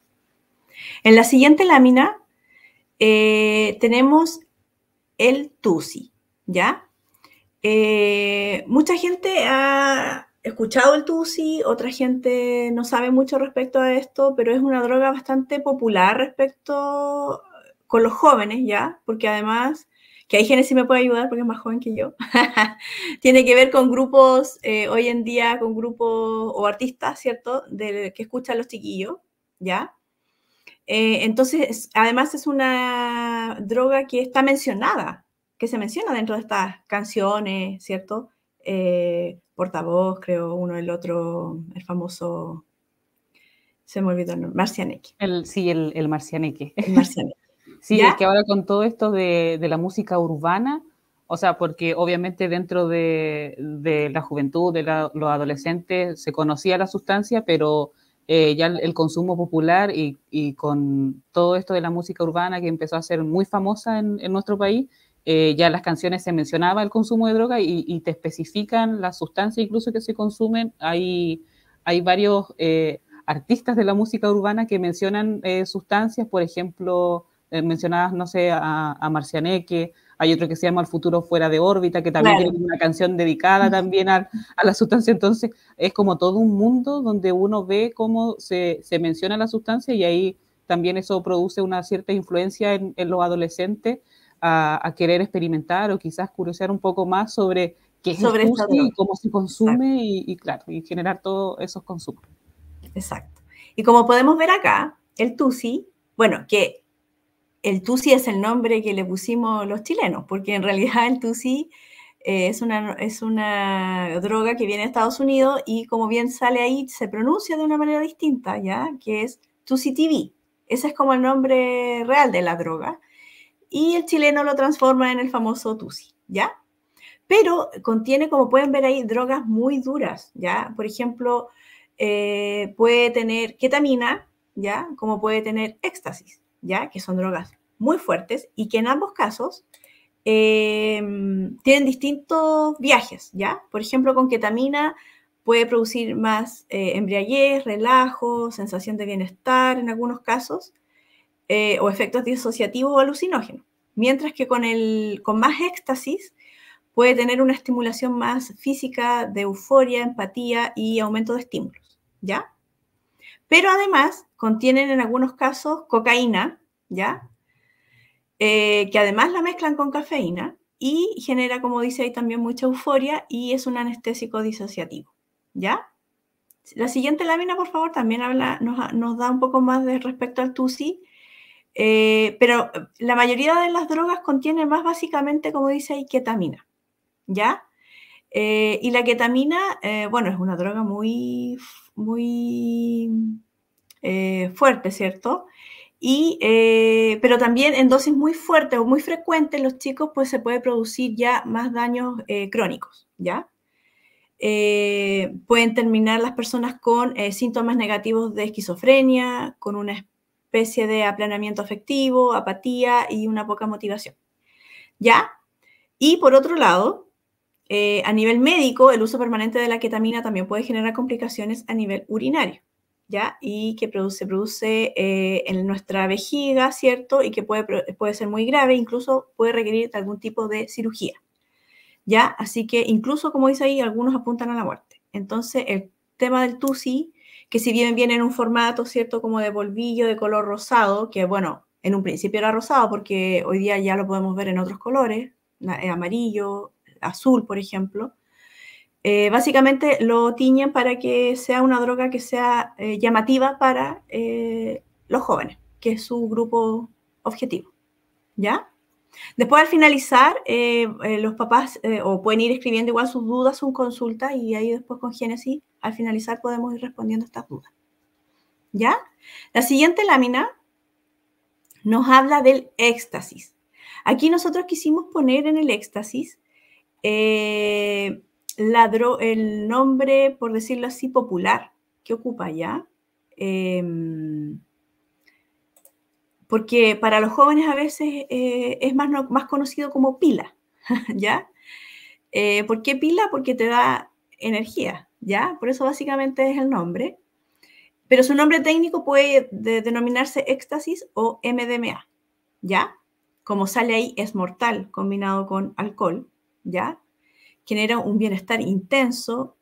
En la siguiente lámina tenemos el TUSI, ¿ya? Mucha gente ha escuchado el TUSI, otra gente no sabe mucho respecto a esto, pero es una droga bastante popular respecto con los jóvenes, ¿ya? Porque además, que hay Génesis me puede ayudar porque es más joven que yo, tiene que ver con grupos, hoy en día con grupos o artistas, ¿cierto? Que escuchan los chiquillos, ¿ya? Entonces, además es una droga que está mencionada, que se menciona dentro de estas canciones, ¿cierto? Portavoz, creo, uno, el otro, el famoso, se me olvidó el nombre, Marcianeque. Sí, el Marcianeque. El Marcianeque. Sí, ¿ya? es que ahora con todo esto de la música urbana, O sea, porque obviamente dentro de la juventud, los adolescentes, se conocía la sustancia, pero ya el consumo popular y con todo esto de la música urbana que empezó a ser muy famosa en nuestro país, ya en las canciones se mencionaba el consumo de droga y te especifican las sustancias incluso que se consumen. Hay varios artistas de la música urbana que mencionan sustancias, por ejemplo, mencionabas, no sé, a Marcianeque. Hay otro que se llama El futuro fuera de órbita, que también Claro. tiene una canción dedicada también a la sustancia. Entonces, es como todo un mundo donde uno ve cómo se menciona la sustancia y ahí también eso produce una cierta influencia en los adolescentes a querer experimentar o quizás curiosear un poco más sobre qué es el Sobre esta TUSI y droga. cómo se consume y claro, y generar todos esos consumos. Exacto. Y como podemos ver acá, el TUSI, bueno, que el TUSI es el nombre que le pusimos los chilenos, porque en realidad el TUSI es una droga que viene de Estados Unidos y como bien sale ahí, se pronuncia de una manera distinta, ¿ya? Que es TUSI TV. Ese es como el nombre real de la droga. Y el chileno lo transforma en el famoso TUSI, ¿ya? Pero contiene, como pueden ver ahí, drogas muy duras, ¿ya? Por ejemplo, puede tener ketamina, ¿ya? Como puede tener éxtasis, ¿ya? Que son drogas muy fuertes y que en ambos casos tienen distintos viajes, ¿ya? Por ejemplo, con ketamina puede producir más embriaguez, relajo, sensación de bienestar en algunos casos, o efectos disociativos o alucinógenos. Mientras que con más éxtasis puede tener una estimulación más física de euforia, empatía y aumento de estímulos, ¿ya? Pero además contienen en algunos casos cocaína, ¿ya? Que además la mezclan con cafeína y genera, como dice ahí, también mucha euforia y es un anestésico disociativo, ¿ya? La siguiente lámina, por favor, también nos da un poco más de respecto al TUSI, pero la mayoría de las drogas contienen más básicamente, como dice ahí, ketamina, ¿ya? Y la ketamina, bueno, es una droga muy fuerte, ¿cierto? Pero también en dosis muy fuertes o muy frecuentes en los chicos, pues se puede producir ya más daños crónicos, ¿ya? Pueden terminar las personas con síntomas negativos de esquizofrenia, con una especie de aplanamiento afectivo, apatía y una poca motivación, ¿ya? Y por otro lado, a nivel médico, el uso permanente de la ketamina también puede generar complicaciones a nivel urinario, ¿ya? Y que se produce en nuestra vejiga, ¿cierto? Y que puede ser muy grave, incluso puede requerir algún tipo de cirugía, ¿ya? Así que incluso, como dice ahí, algunos apuntan a la muerte. Entonces, el tema del TUSI, que si bien viene en un formato, ¿cierto? Como de polvillo de color rosado, que bueno, en un principio era rosado porque hoy día ya lo podemos ver en otros colores, amarillo, azul, por ejemplo. Básicamente lo tiñen para que sea una droga que sea llamativa para los jóvenes, que es su grupo objetivo, ¿ya? Después, al finalizar, los papás o pueden ir escribiendo igual sus dudas, sus consultas, y ahí después con Génesis, al finalizar, podemos ir respondiendo estas dudas, ¿ya? La siguiente lámina nos habla del éxtasis. Aquí nosotros quisimos poner en el éxtasis el nombre, por decirlo así, popular que ocupa ya, porque para los jóvenes a veces es más conocido como pila, ¿ya? ¿Por qué pila? Porque te da energía, ¿ya? Por eso básicamente es el nombre. Pero su nombre técnico puede denominarse éxtasis o MDMA, ¿ya? Como sale ahí, es mortal combinado con alcohol, ¿ya? Genera un bienestar intenso,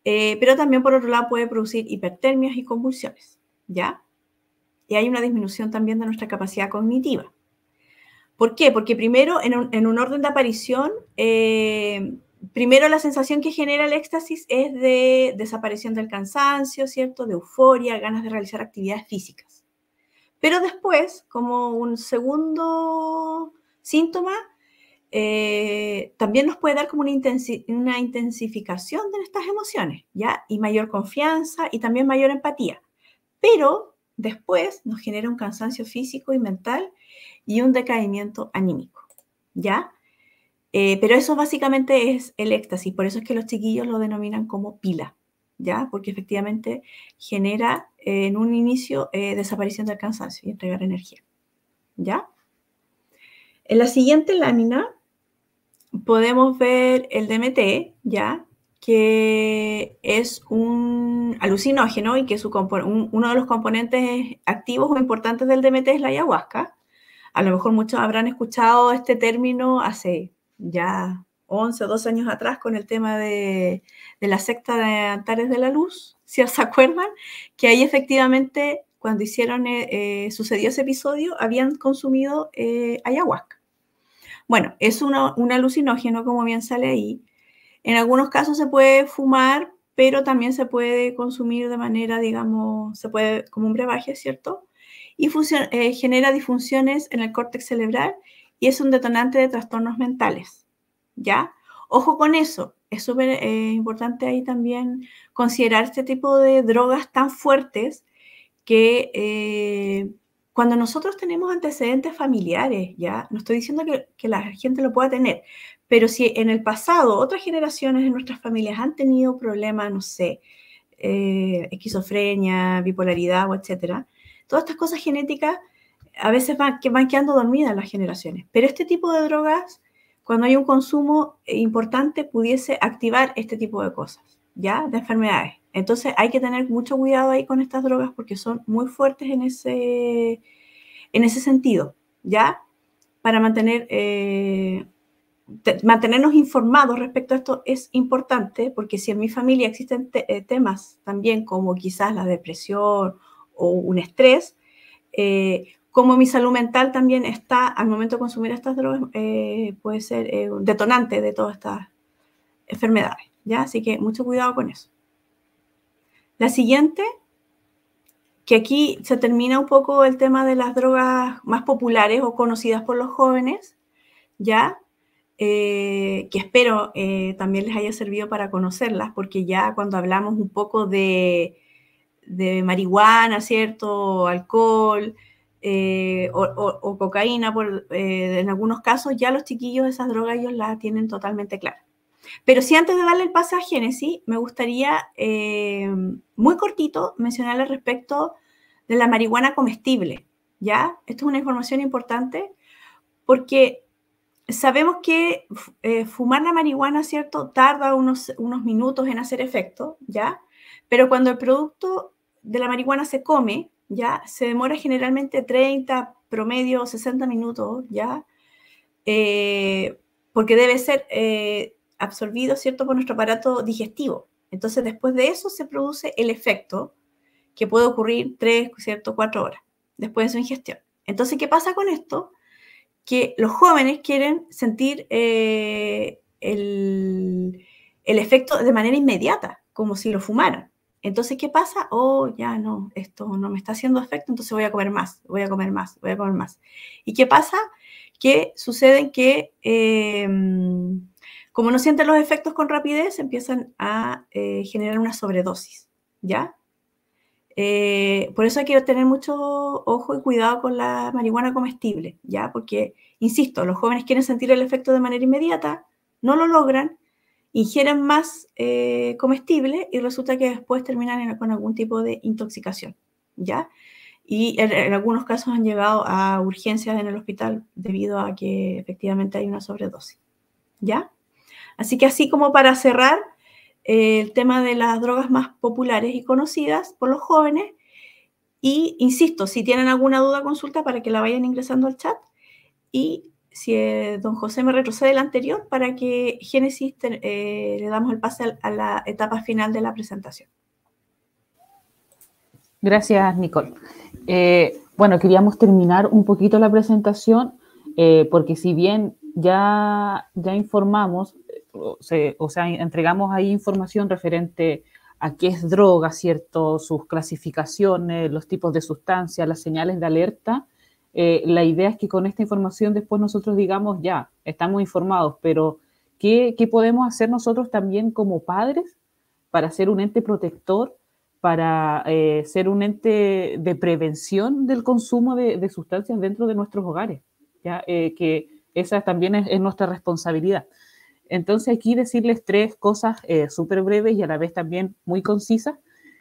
pero también por otro lado puede producir hipertermias y convulsiones, ¿ya? Y hay una disminución también de nuestra capacidad cognitiva. ¿Por qué? Porque primero, en un orden de aparición, primero la sensación que genera el éxtasis es de desaparición del cansancio, ¿cierto? De euforia, ganas de realizar actividades físicas. Pero después, como un segundo síntoma, también nos puede dar como una intensificación de estas emociones, ¿ya? Y mayor confianza y también mayor empatía. Pero después nos genera un cansancio físico y mental y un decaimiento anímico, ¿ya? Pero eso básicamente es el éxtasis, por eso es que los chiquillos lo denominan como pila, ¿ya? Porque efectivamente genera en un inicio desaparición del cansancio y entregar energía, ¿ya? En la siguiente lámina podemos ver el DMT, ¿ya? Que es un alucinógeno y que uno de los componentes activos o importantes del DMT es la ayahuasca. A lo mejor muchos habrán escuchado este término hace ya 11 o 12 años atrás con el tema de la secta de Antares de la Luz, si se acuerdan, que ahí efectivamente cuando sucedió ese episodio habían consumido ayahuasca. Bueno, es un alucinógeno, como bien sale ahí. En algunos casos se puede fumar, pero también se puede consumir de manera, digamos, se puede como un brebaje, ¿cierto? Y genera disfunciones en el córtex cerebral y es un detonante de trastornos mentales, ¿ya? Ojo con eso, es súper importante ahí también considerar este tipo de drogas tan fuertes que cuando nosotros tenemos antecedentes familiares, ¿ya? No estoy diciendo que la gente lo pueda tener, pero si en el pasado otras generaciones de nuestras familias han tenido problemas, no sé, esquizofrenia, bipolaridad o etcétera, todas estas cosas genéticas a veces van quedando dormidas las generaciones. Pero este tipo de drogas, cuando hay un consumo importante, pudiese activar este tipo de cosas, ¿ya? De enfermedades. Entonces hay que tener mucho cuidado ahí con estas drogas porque son muy fuertes en ese sentido, ¿ya? Para mantenernos informados respecto a esto es importante porque si en mi familia existen temas también como quizás la depresión o un estrés, como mi salud mental también está al momento de consumir estas drogas, puede ser un detonante de todas estas enfermedades, ¿ya? Así que mucho cuidado con eso. La siguiente, que aquí se termina un poco el tema de las drogas más populares o conocidas por los jóvenes, ¿ya? Que espero también les haya servido para conocerlas, porque ya cuando hablamos un poco de marihuana, ¿cierto? Alcohol o cocaína, en algunos casos ya los chiquillos esas drogas ellos las tienen totalmente claras. Pero sí, antes de darle el pase a Génesis, me gustaría, muy cortito, mencionarles respecto de la marihuana comestible, ¿ya? Esto es una información importante porque sabemos que fumar la marihuana, ¿cierto? Tarda unos minutos en hacer efecto, ¿ya? Pero cuando el producto de la marihuana se come, ¿ya? Se demora generalmente 30, promedio 60 minutos, ¿ya? Porque debe ser absorbido, ¿cierto? Por nuestro aparato digestivo. Entonces, después de eso se produce el efecto que puede ocurrir 3, ¿cierto? 4 horas después de su ingestión. Entonces, ¿qué pasa con esto? Que los jóvenes quieren sentir el efecto de manera inmediata, como si lo fumaran. Entonces, ¿qué pasa? Oh, ya no, esto no me está haciendo efecto, entonces voy a comer más, voy a comer más, voy a comer más. ¿Y qué pasa? Que sucede que, como no sienten los efectos con rapidez, empiezan a generar una sobredosis, ¿ya? Por eso hay que tener mucho ojo y cuidado con la marihuana comestible, ¿ya? Porque, insisto, los jóvenes quieren sentir el efecto de manera inmediata, no lo logran, ingieren más comestible y resulta que después terminan con algún tipo de intoxicación, ¿ya? Y en algunos casos han llegado a urgencias en el hospital debido a que efectivamente hay una sobredosis, ¿ya? Así que así como para cerrar el tema de las drogas más populares y conocidas por los jóvenes, y insisto, si tienen alguna duda, consulta para que la vayan ingresando al chat, y si don José me retrocede el anterior para que Génesis le damos el pase a la etapa final de la presentación. Gracias, Nicole. Bueno, queríamos terminar un poquito la presentación porque si bien ya informamos, o sea, entregamos ahí información referente a qué es droga, ¿cierto? Sus clasificaciones, los tipos de sustancias, las señales de alerta. La idea es que con esta información después nosotros digamos, ya, estamos informados, pero ¿qué podemos hacer nosotros también como padres para ser un ente protector, para ser un ente de prevención del consumo de sustancias dentro de nuestros hogares? ¿Ya? Que esa también es nuestra responsabilidad. Entonces aquí decirles 3 cosas súper breves y a la vez también muy concisas.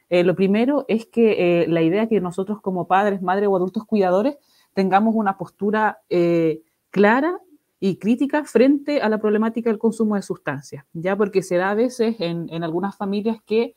Lo primero es que la idea que nosotros como padres, madres o adultos cuidadores tengamos una postura clara y crítica frente a la problemática del consumo de sustancias, ya porque se da a veces en algunas familias que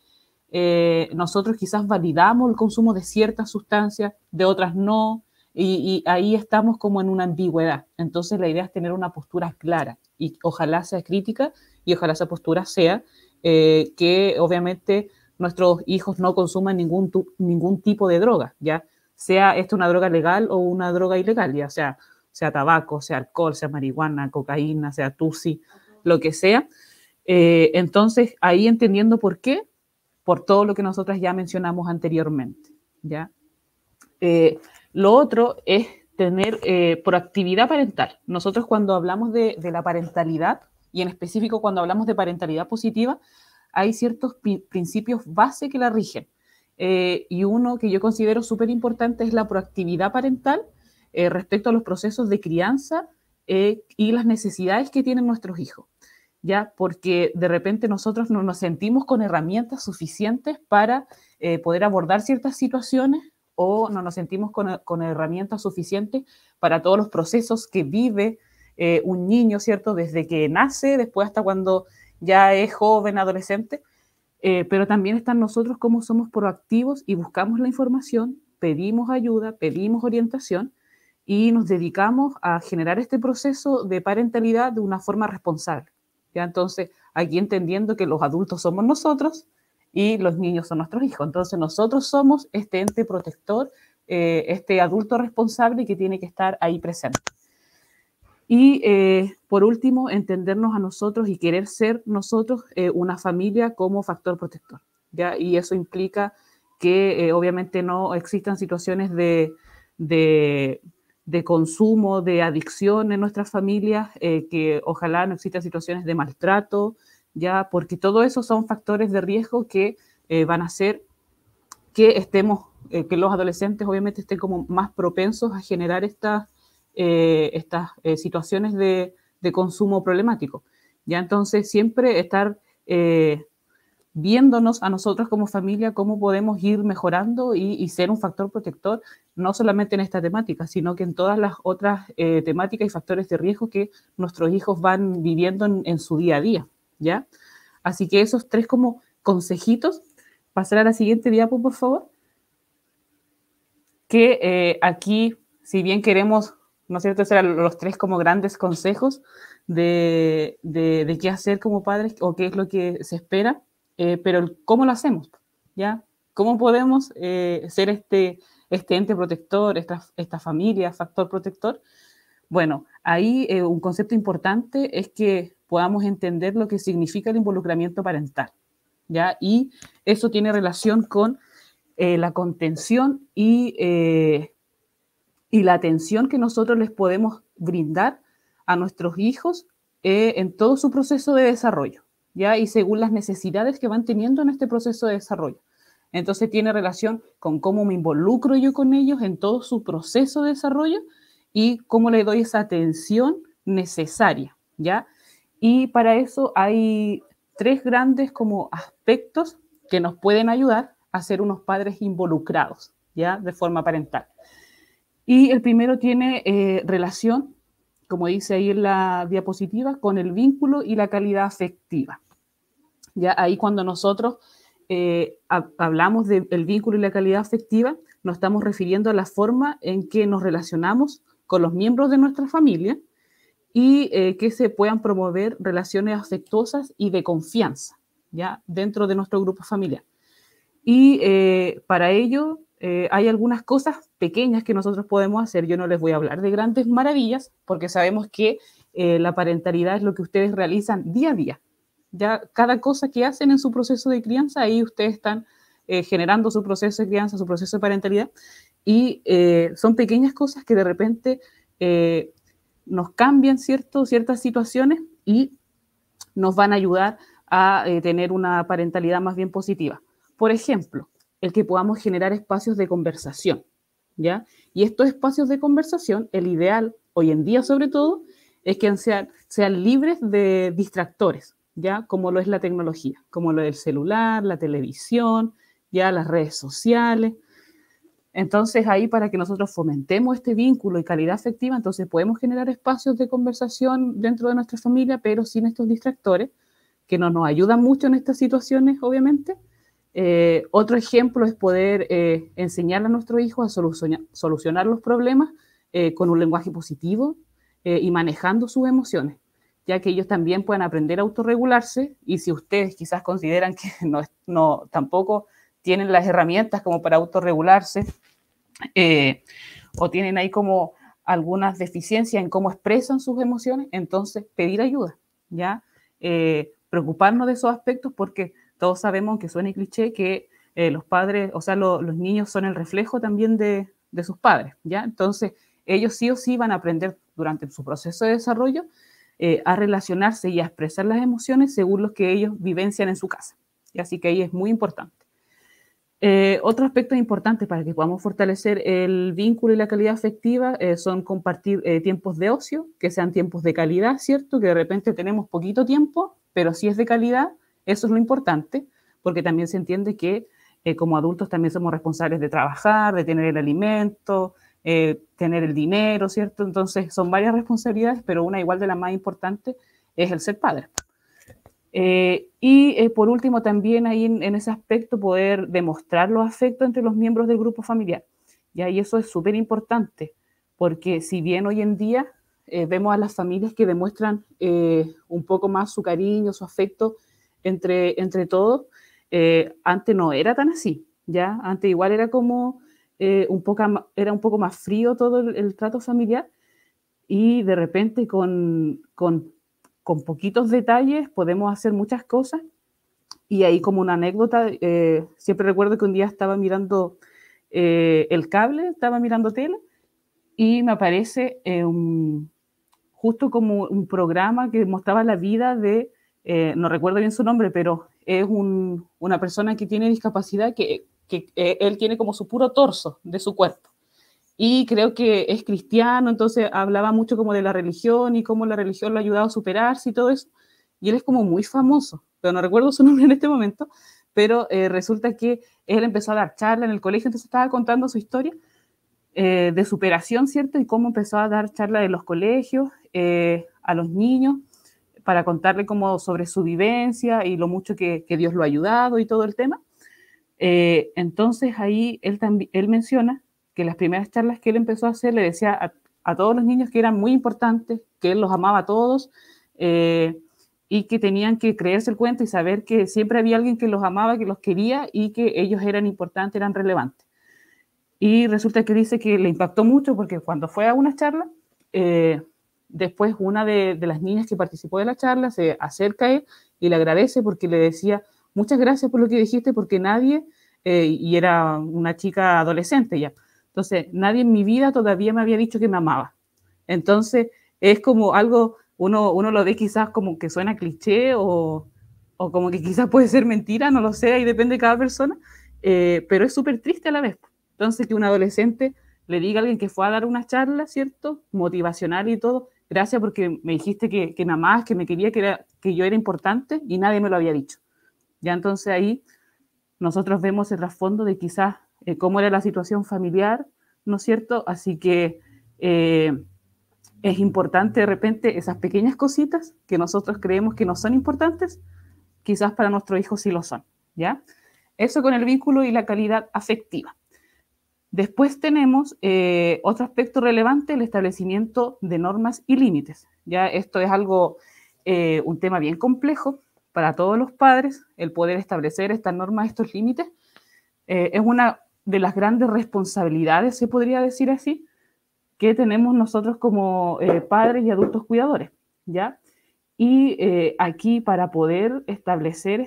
nosotros quizás validamos el consumo de ciertas sustancias, de otras no, y ahí estamos como en una ambigüedad. Entonces la idea es tener una postura clara y ojalá sea crítica y ojalá esa postura sea que obviamente nuestros hijos no consuman ningún tipo de droga, ya sea esto una droga legal o una droga ilegal, ya sea tabaco, sea alcohol, sea marihuana, cocaína, sea tusi, lo que sea. Entonces, ahí entendiendo por qué, por todo lo que nosotras ya mencionamos anteriormente, ¿ya? Lo otro es tener proactividad parental. Nosotros cuando hablamos de la parentalidad, y en específico cuando hablamos de parentalidad positiva, hay ciertos principios base que la rigen. Y uno que yo considero súper importante es la proactividad parental respecto a los procesos de crianza y las necesidades que tienen nuestros hijos, ¿ya? Porque de repente nosotros no nos sentimos con herramientas suficientes para poder abordar ciertas situaciones o no nos sentimos con herramientas suficientes para todos los procesos que vive un niño, ¿cierto? Desde que nace, después hasta cuando ya es joven, adolescente, pero también están nosotros como somos proactivos y buscamos la información, pedimos ayuda, pedimos orientación y nos dedicamos a generar este proceso de parentalidad de una forma responsable, ¿ya? Entonces, aquí entendiendo que los adultos somos nosotros y los niños son nuestros hijos. Entonces, nosotros somos este ente protector, este adulto responsable que tiene que estar ahí presente. Y por último, entendernos a nosotros y querer ser nosotros una familia como factor protector, ¿ya? Y eso implica que obviamente no existan situaciones de consumo, de adicción en nuestras familias, que ojalá no existan situaciones de maltrato, ¿ya? Porque todo eso son factores de riesgo que van a hacer que estemos, que los adolescentes obviamente estén como más propensos a generar estas situaciones de consumo problemático, ¿ya? Entonces siempre estar viéndonos a nosotros como familia cómo podemos ir mejorando y ser un factor protector, no solamente en esta temática, sino que en todas las otras temáticas y factores de riesgo que nuestros hijos van viviendo en su día a día, ¿ya? Así que esos 3 como consejitos. Pasar a la siguiente diapo, por favor. Que aquí, si bien queremos, ¿no es cierto?, esos eran los 3 como grandes consejos de qué hacer como padres o qué es lo que se espera, pero ¿cómo lo hacemos? ¿Ya? ¿Cómo podemos ser este ente protector, esta familia, factor protector? Bueno, ahí un concepto importante es que podamos entender lo que significa el involucramiento parental, ¿ya? Y eso tiene relación con la contención y la atención que nosotros les podemos brindar a nuestros hijos en todo su proceso de desarrollo, ¿ya? Y según las necesidades que van teniendo en este proceso de desarrollo. Entonces tiene relación con cómo me involucro yo con ellos en todo su proceso de desarrollo y cómo le doy esa atención necesaria, ¿ya? Y para eso hay 3 grandes como aspectos que nos pueden ayudar a ser unos padres involucrados, ¿ya? De forma parental. Y el primero tiene relación, como dice ahí en la diapositiva, con el vínculo y la calidad afectiva. Ya ahí cuando nosotros hablamos del vínculo y la calidad afectiva, nos estamos refiriendo a la forma en que nos relacionamos con los miembros de nuestra familia y que se puedan promover relaciones afectuosas y de confianza, ¿ya? Dentro de nuestro grupo familiar. Y para ello hay algunas cosas pequeñas que nosotros podemos hacer. Yo no les voy a hablar de grandes maravillas porque sabemos que la parentalidad es lo que ustedes realizan día a día. Ya cada cosa que hacen en su proceso de crianza, ahí ustedes están generando su proceso de crianza, su proceso de parentalidad y son pequeñas cosas que de repente nos cambian ciertas situaciones y nos van a ayudar a tener una parentalidad más bien positiva. Por ejemplo, el que podamos generar espacios de conversación, ¿ya? Y estos espacios de conversación, el ideal, hoy en día sobre todo, es que sean libres de distractores, ¿ya? Como lo es la tecnología, como lo del celular, la televisión, ya las redes sociales. Entonces ahí, para que nosotros fomentemos este vínculo y calidad afectiva, entonces podemos generar espacios de conversación dentro de nuestra familia, pero sin estos distractores, que no nos ayudan mucho en estas situaciones, obviamente. Otro ejemplo es poder enseñar a nuestros hijos a solucionar los problemas con un lenguaje positivo y manejando sus emociones, ya que ellos también puedan aprender a autorregularse, y si ustedes quizás consideran que tampoco tienen las herramientas como para autorregularse, o tienen ahí como algunas deficiencias en cómo expresan sus emociones, entonces pedir ayuda, ¿ya? Preocuparnos de esos aspectos, porque todos sabemos, que suene cliché, que los padres, o sea, los niños son el reflejo también de sus padres, ¿ya? Entonces, ellos sí o sí van a aprender durante su proceso de desarrollo a relacionarse y a expresar las emociones según los que ellos vivencian en su casa. Y así que ahí es muy importante. Otro aspecto importante para que podamos fortalecer el vínculo y la calidad afectiva son compartir tiempos de ocio, que sean tiempos de calidad, ¿cierto? Que de repente tenemos poquito tiempo, pero si es de calidad, eso es lo importante, porque también se entiende que como adultos también somos responsables de trabajar, de tener el alimento, tener el dinero, ¿cierto? Entonces son varias responsabilidades, pero una igual de las más importantes es el ser padre. Por último, también ahí en ese aspecto, poder demostrar los afectos entre los miembros del grupo familiar. ¿Ya? Y eso es súper importante, porque si bien hoy en día vemos a las familias que demuestran un poco más su cariño, su afecto entre todos, antes no era tan así, ¿ya? Antes igual era como un poco más frío todo el trato familiar, y de repente con poquitos detalles podemos hacer muchas cosas. Y ahí, como una anécdota, siempre recuerdo que un día estaba mirando el cable, estaba mirando tele, y me aparece justo como un programa que mostraba la vida de, no recuerdo bien su nombre, pero es una persona que tiene discapacidad, que él tiene como su puro torso de su cuerpo. Y creo que es cristiano, entonces hablaba mucho como de la religión y cómo la religión lo ha ayudado a superarse y todo eso. Y él es como muy famoso, pero no recuerdo su nombre en este momento, pero resulta que él empezó a dar charla en el colegio, entonces estaba contando su historia de superación, ¿cierto? Y cómo empezó a dar charla en los colegios a los niños para contarle como sobre su vivencia y lo mucho que Dios lo ha ayudado y todo el tema. Entonces ahí él menciona que las primeras charlas que él empezó a hacer, le decía a todos los niños que eran muy importantes, que él los amaba a todos, y que tenían que creerse el cuento y saber que siempre había alguien que los amaba, que los quería, y que ellos eran importantes, eran relevantes. Y resulta que dice que le impactó mucho, porque cuando fue a una charla, después una de las niñas que participó de la charla se acerca a él y le agradece, porque le decía: muchas gracias por lo que dijiste, porque nadie, y era una chica adolescente ya, entonces nadie en mi vida todavía me había dicho que me amaba. Entonces es como algo, uno lo ve quizás como que suena cliché, o como que quizás puede ser mentira, no lo sé, ahí depende de cada persona, pero es súper triste a la vez. Entonces, que un adolescente le diga a alguien que fue a dar una charla, ¿cierto?, motivacional y todo: gracias porque me dijiste que me amabas, que me quería, que yo era importante, y nadie me lo había dicho. Ya, entonces ahí nosotros vemos el trasfondo de quizás cómo era la situación familiar, ¿no es cierto? Así que es importante de repente esas pequeñas cositas que nosotros creemos que no son importantes, quizás para nuestros hijos sí lo son, ¿ya? Eso con el vínculo y la calidad afectiva. Después tenemos otro aspecto relevante, el establecimiento de normas y límites. Ya esto es algo, un tema bien complejo para todos los padres, el poder establecer estas normas, estos límites. Es una de las grandes responsabilidades, se podría decir así, que tenemos nosotros como padres y adultos cuidadores, ¿ya? Y aquí, para poder establecer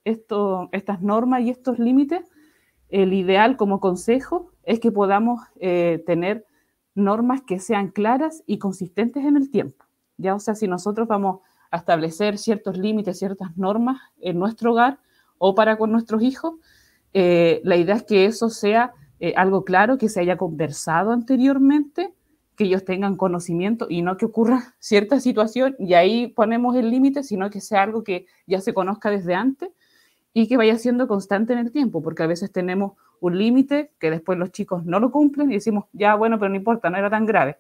estas normas y estos límites, el ideal como consejo es que podamos tener normas que sean claras y consistentes en el tiempo, ¿ya? O sea, si nosotros vamos a establecer ciertos límites, ciertas normas en nuestro hogar o para con nuestros hijos, la idea es que eso sea algo claro, que se haya conversado anteriormente, que ellos tengan conocimiento y no que ocurra cierta situación y ahí ponemos el límite, sino que sea algo que ya se conozca desde antes y que vaya siendo constante en el tiempo, porque a veces tenemos un límite que después los chicos no lo cumplen y decimos, ya bueno, pero no importa, no era tan grave.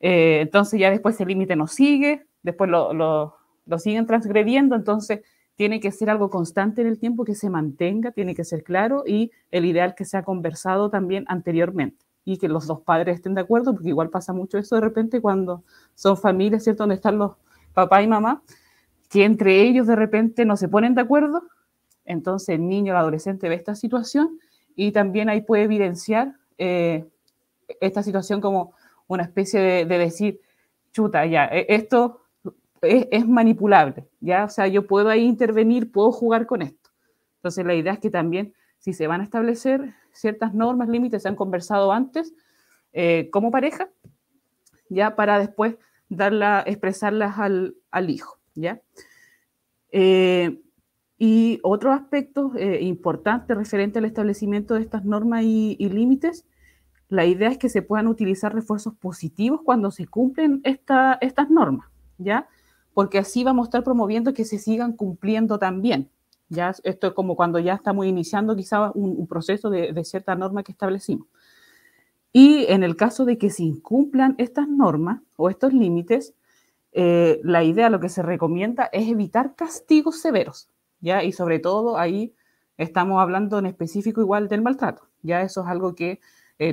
Entonces ya después el límite no sigue, después lo siguen transgrediendo, entonces tiene que ser algo constante en el tiempo, que se mantenga, tiene que ser claro y el ideal que se ha conversado también anteriormente y que los dos padres estén de acuerdo, porque igual pasa mucho eso de repente cuando son familias, ¿cierto? Donde están los papá y mamá, que entre ellos de repente no se ponen de acuerdo, entonces el niño, el adolescente ve esta situación y también ahí puede evidenciar esta situación como una especie de decir, chuta, ya, esto es manipulable, ¿ya? O sea, yo puedo ahí intervenir, puedo jugar con esto. Entonces, la idea es que también, si se van a establecer ciertas normas, límites, se han conversado antes como pareja, ¿ya? Para después expresarlas al hijo, ¿ya? Y otro aspecto importante referente al establecimiento de estas normas y límites, la idea es que se puedan utilizar refuerzos positivos cuando se cumplen estas normas, ¿ya? Porque así vamos a estar promoviendo que se sigan cumpliendo también, ¿ya? Esto es como cuando ya estamos iniciando quizá un proceso de cierta norma que establecimos. Y en el caso de que se incumplan estas normas o estos límites, la idea, lo que se recomienda es evitar castigos severos, ¿ya? Y sobre todo ahí estamos hablando en específico igual del maltrato, ¿ya? Eso es algo que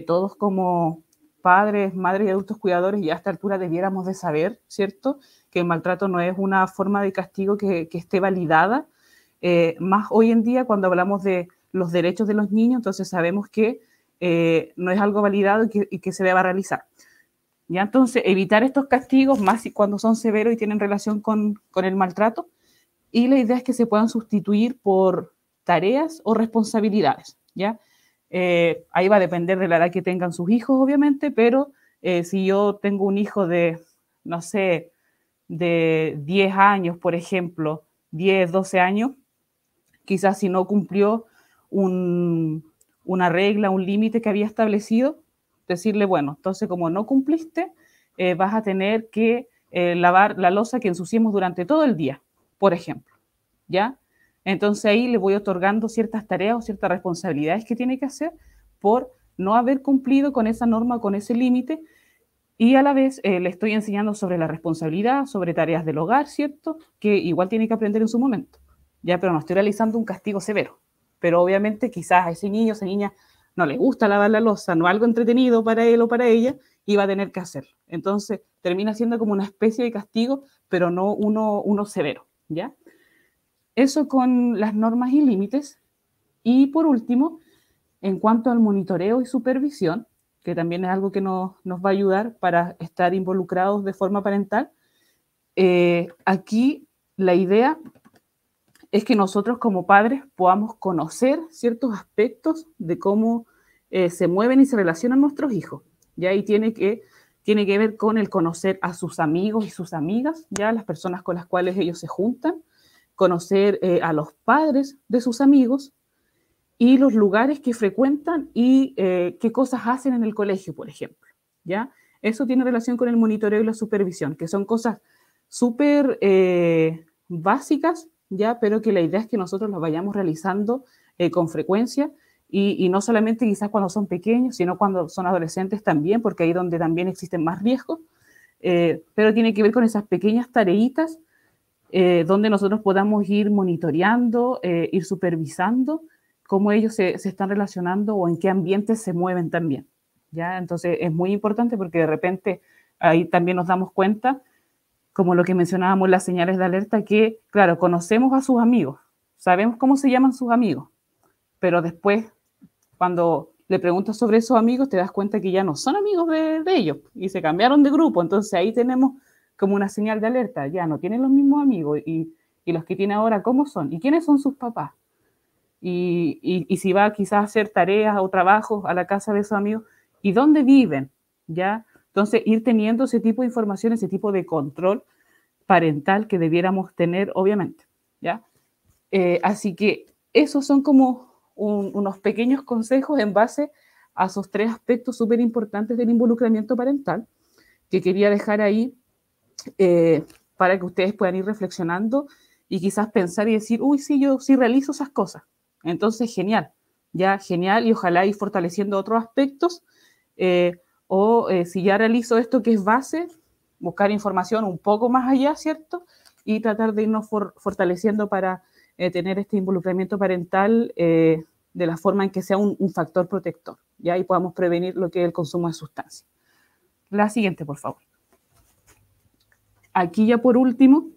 todos como padres, madres y adultos cuidadores ya a esta altura debiéramos de saber, ¿cierto? Que el maltrato no es una forma de castigo que esté validada, más hoy en día cuando hablamos de los derechos de los niños, entonces sabemos que no es algo validado y que se deba realizar. ¿Ya? Entonces, evitar estos castigos, más cuando son severos y tienen relación con el maltrato, y la idea es que se puedan sustituir por tareas o responsabilidades, ¿ya? Ahí va a depender de la edad que tengan sus hijos, obviamente, pero si yo tengo un hijo de, no sé, de 10 años, por ejemplo, 10, 12 años, quizás si no cumplió una regla, un límite que había establecido, decirle, bueno, entonces como no cumpliste, vas a tener que lavar la loza que ensuciemos durante todo el día, por ejemplo, ¿ya? Entonces ahí le voy otorgando ciertas tareas o ciertas responsabilidades que tiene que hacer por no haber cumplido con esa norma, con ese límite, y a la vez le estoy enseñando sobre la responsabilidad, sobre tareas del hogar, ¿cierto? Que igual tiene que aprender en su momento, ¿ya? Pero no estoy realizando un castigo severo. Pero obviamente quizás a ese niño, esa niña, no le gusta lavar la loza, no algo entretenido para él o para ella, y va a tener que hacerlo. Entonces termina siendo como una especie de castigo, pero no uno severo, ¿ya? Eso con las normas y límites. Y por último, en cuanto al monitoreo y supervisión, que también es algo que nos va a ayudar para estar involucrados de forma parental, aquí la idea es que nosotros como padres podamos conocer ciertos aspectos de cómo se mueven y se relacionan nuestros hijos. ¿Ya? Y tiene que ver con el conocer a sus amigos y sus amigas, ya las personas con las cuales ellos se juntan, conocer a los padres de sus amigos y los lugares que frecuentan y qué cosas hacen en el colegio, por ejemplo. ¿Ya? Eso tiene relación con el monitoreo y la supervisión, que son cosas súper básicas, ¿ya? Pero que la idea es que nosotros las vayamos realizando con frecuencia y no solamente quizás cuando son pequeños, sino cuando son adolescentes también, porque ahí es donde también existen más riesgos, pero tiene que ver con esas pequeñas tareitas donde nosotros podamos ir monitoreando, ir supervisando cómo ellos se están relacionando o en qué ambientes se mueven también, ¿ya? Entonces es muy importante porque de repente ahí también nos damos cuenta, como lo que mencionábamos, las señales de alerta, que, claro, conocemos a sus amigos, sabemos cómo se llaman sus amigos, pero después, cuando le preguntas sobre esos amigos, te das cuenta que ya no son amigos de ellos y se cambiaron de grupo. Entonces ahí tenemos como una señal de alerta, ya no tienen los mismos amigos y los que tiene ahora, ¿cómo son? ¿Y quiénes son sus papás? Y si va quizás a hacer tareas o trabajos a la casa de esos amigos, ¿y dónde viven? ¿Ya? Entonces, ir teniendo ese tipo de información, ese tipo de control parental que debiéramos tener, obviamente, ¿ya? Así que esos son como unos pequeños consejos en base a esos 3 aspectos súper importantes del involucramiento parental. que quería dejar ahí para que ustedes puedan ir reflexionando y quizás pensar y decir, uy, sí, yo sí realizo esas cosas. Entonces, genial, ya genial, y ojalá ir fortaleciendo otros aspectos, si ya realizo esto que es base, buscar información un poco más allá, ¿cierto? Y tratar de irnos fortaleciendo para tener este involucramiento parental de la forma en que sea un factor protector, ¿ya? Y podamos prevenir lo que es el consumo de sustancias. La siguiente, por favor. Aquí ya por último,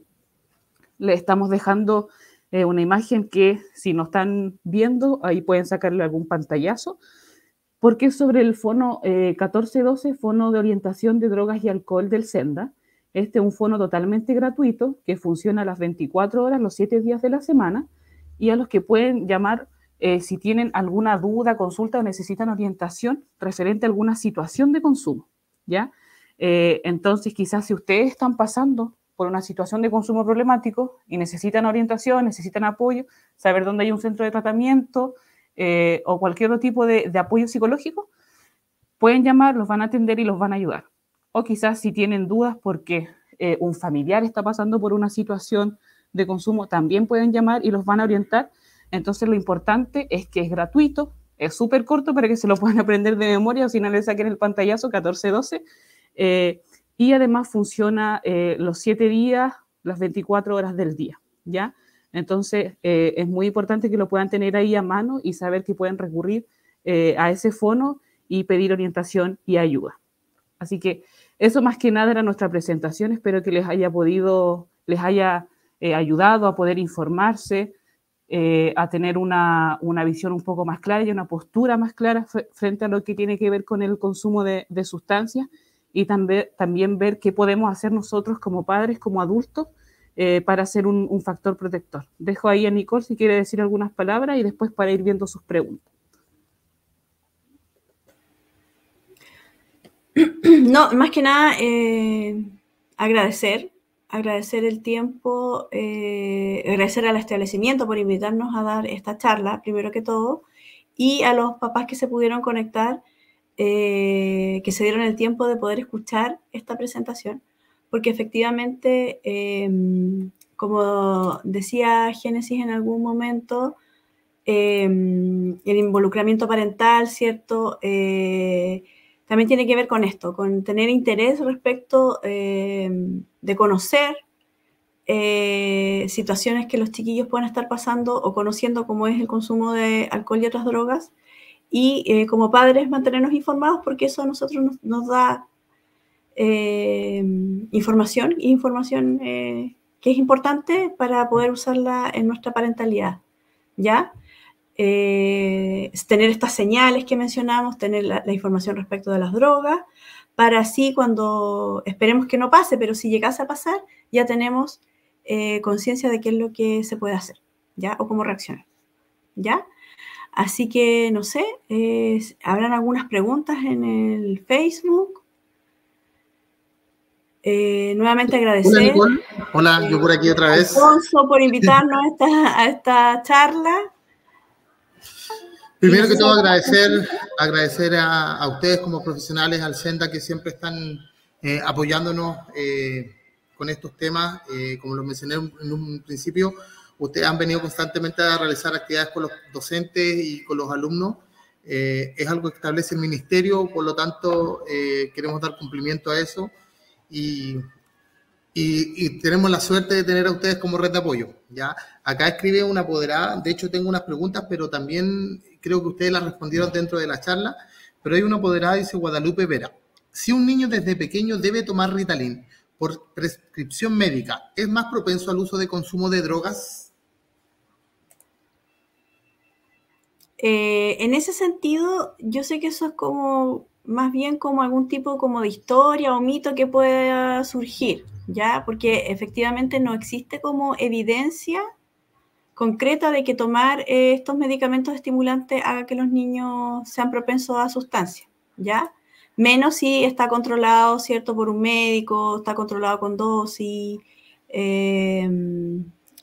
le estamos dejando una imagen que, si no están viendo, ahí pueden sacarle algún pantallazo, porque es sobre el fono 1412, Fono de Orientación de Drogas y Alcohol del SENDA. Este es un fono totalmente gratuito que funciona a las 24 horas, los 7 días de la semana, y a los que pueden llamar si tienen alguna duda, consulta o necesitan orientación referente a alguna situación de consumo, ¿ya? Entonces, quizás si ustedes están pasando por una situación de consumo problemático y necesitan orientación, necesitan apoyo, saber dónde hay un centro de tratamiento o cualquier otro tipo de apoyo psicológico, pueden llamar, los van a atender y los van a ayudar. O quizás si tienen dudas porque un familiar está pasando por una situación de consumo, también pueden llamar y los van a orientar. Entonces, lo importante es que es gratuito, es súper corto para que se lo puedan aprender de memoria o si no le saquen el pantallazo 1412. Y además funciona los 7 días, las 24 horas del día, ¿ya? Entonces, es muy importante que lo puedan tener ahí a mano y saber que pueden recurrir a ese fono y pedir orientación y ayuda. Así que eso más que nada era nuestra presentación. Espero que les haya ayudado a poder informarse, a tener una visión un poco más clara y una postura más clara frente a lo que tiene que ver con el consumo de sustancias, y también ver qué podemos hacer nosotros como padres, como adultos, para ser un factor protector. Dejo ahí a Nicole si quiere decir algunas palabras y después para ir viendo sus preguntas. No, más que nada, agradecer el tiempo, agradecer al establecimiento por invitarnos a dar esta charla, primero que todo, y a los papás que se pudieron conectar, que se dieron el tiempo de poder escuchar esta presentación, porque efectivamente, como decía Génesis en algún momento, el involucramiento parental, ¿cierto? También tiene que ver con esto, con tener interés respecto de conocer situaciones que los chiquillos pueden estar pasando o conociendo cómo es el consumo de alcohol y otras drogas, y como padres mantenernos informados, porque eso a nosotros nos da información que es importante para poder usarla en nuestra parentalidad, ¿ya? Tener estas señales que mencionamos, tener la información respecto de las drogas, para así cuando esperemos que no pase, pero si llegase a pasar, ya tenemos conciencia de qué es lo que se puede hacer, ¿ya? O cómo reaccionar, ¿ya? Así que, no sé, habrán algunas preguntas en el Facebook. Nuevamente agradecer. Hola, Nicole. Hola, yo por aquí otra vez. Alfonso, por invitarnos a esta charla. Primero que todo, agradecer a ustedes como profesionales, al SENDA, que siempre están apoyándonos con estos temas. Como lo mencioné en un principio, ustedes han venido constantemente a realizar actividades con los docentes y con los alumnos. Es algo que establece el ministerio, por lo tanto, queremos dar cumplimiento a eso y tenemos la suerte de tener a ustedes como red de apoyo, ¿ya? Acá escribe una apoderada, de hecho tengo unas preguntas, pero también creo que ustedes las respondieron dentro de la charla, pero hay una apoderada, dice Guadalupe Vera: si un niño desde pequeño debe tomar Ritalin por prescripción médica, ¿es más propenso al uso de consumo de drogas? En ese sentido, yo sé que eso es como, más bien como algún tipo como de historia o mito que pueda surgir, ¿ya? Porque efectivamente no existe como evidencia concreta de que tomar estos medicamentos estimulantes haga que los niños sean propensos a sustancias, ¿ya? Menos si está controlado, ¿cierto?, por un médico, está controlado con dosis,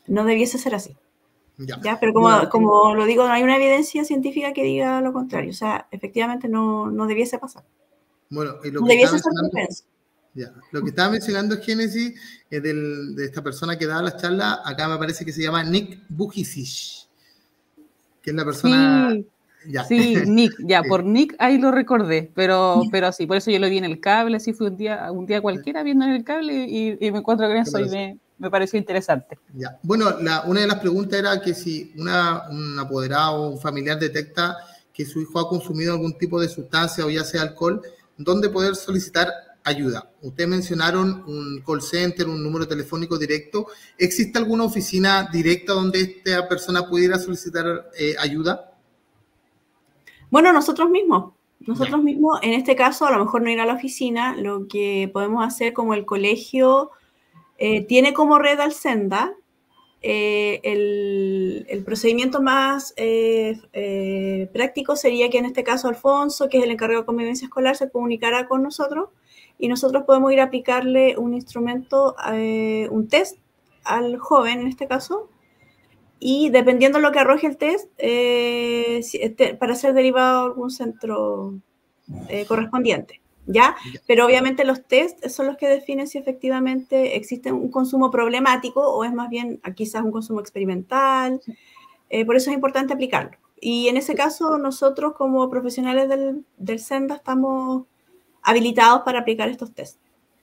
no debiese ser así. ¿Ya? Pero como lo digo, no hay una evidencia científica que diga lo contrario. O sea, efectivamente no debiese pasar. Bueno, y lo no que debiese ser propenso. Ya. Lo que estaba mencionando Génesis es de esta persona que da las charlas. Acá me parece que se llama Nick Bujicic, que es la persona. Sí, Ya. sí, Nick, ya, Sí. por Nick ahí lo recordé, pero sí, por eso yo lo vi en el cable, así fue un día cualquiera viendo en el cable y me encuentro con eso y me pareció interesante. Ya. Bueno, una de las preguntas era que si un apoderado o un familiar detecta que su hijo ha consumido algún tipo de sustancia o ya sea alcohol, ¿dónde poder solicitar ayuda? Ustedes mencionaron un call center, un número telefónico directo. ¿Existe alguna oficina directa donde esta persona pudiera solicitar ayuda? Bueno, nosotros mismos, en este caso, a lo mejor no ir a la oficina, lo que podemos hacer como el colegio tiene como red al Senda, el procedimiento más práctico sería que en este caso Alfonso, que es el encargado de convivencia escolar, se comunicara con nosotros y nosotros podemos ir a aplicarle un instrumento, un test al joven en este caso, y dependiendo de lo que arroje el test, para ser derivado a algún centro correspondiente, ¿ya? Pero obviamente los test son los que definen si efectivamente existe un consumo problemático o es más bien quizás un consumo experimental. Por eso es importante aplicarlo. Y en ese caso, nosotros como profesionales del Senda estamos habilitados para aplicar estos tests.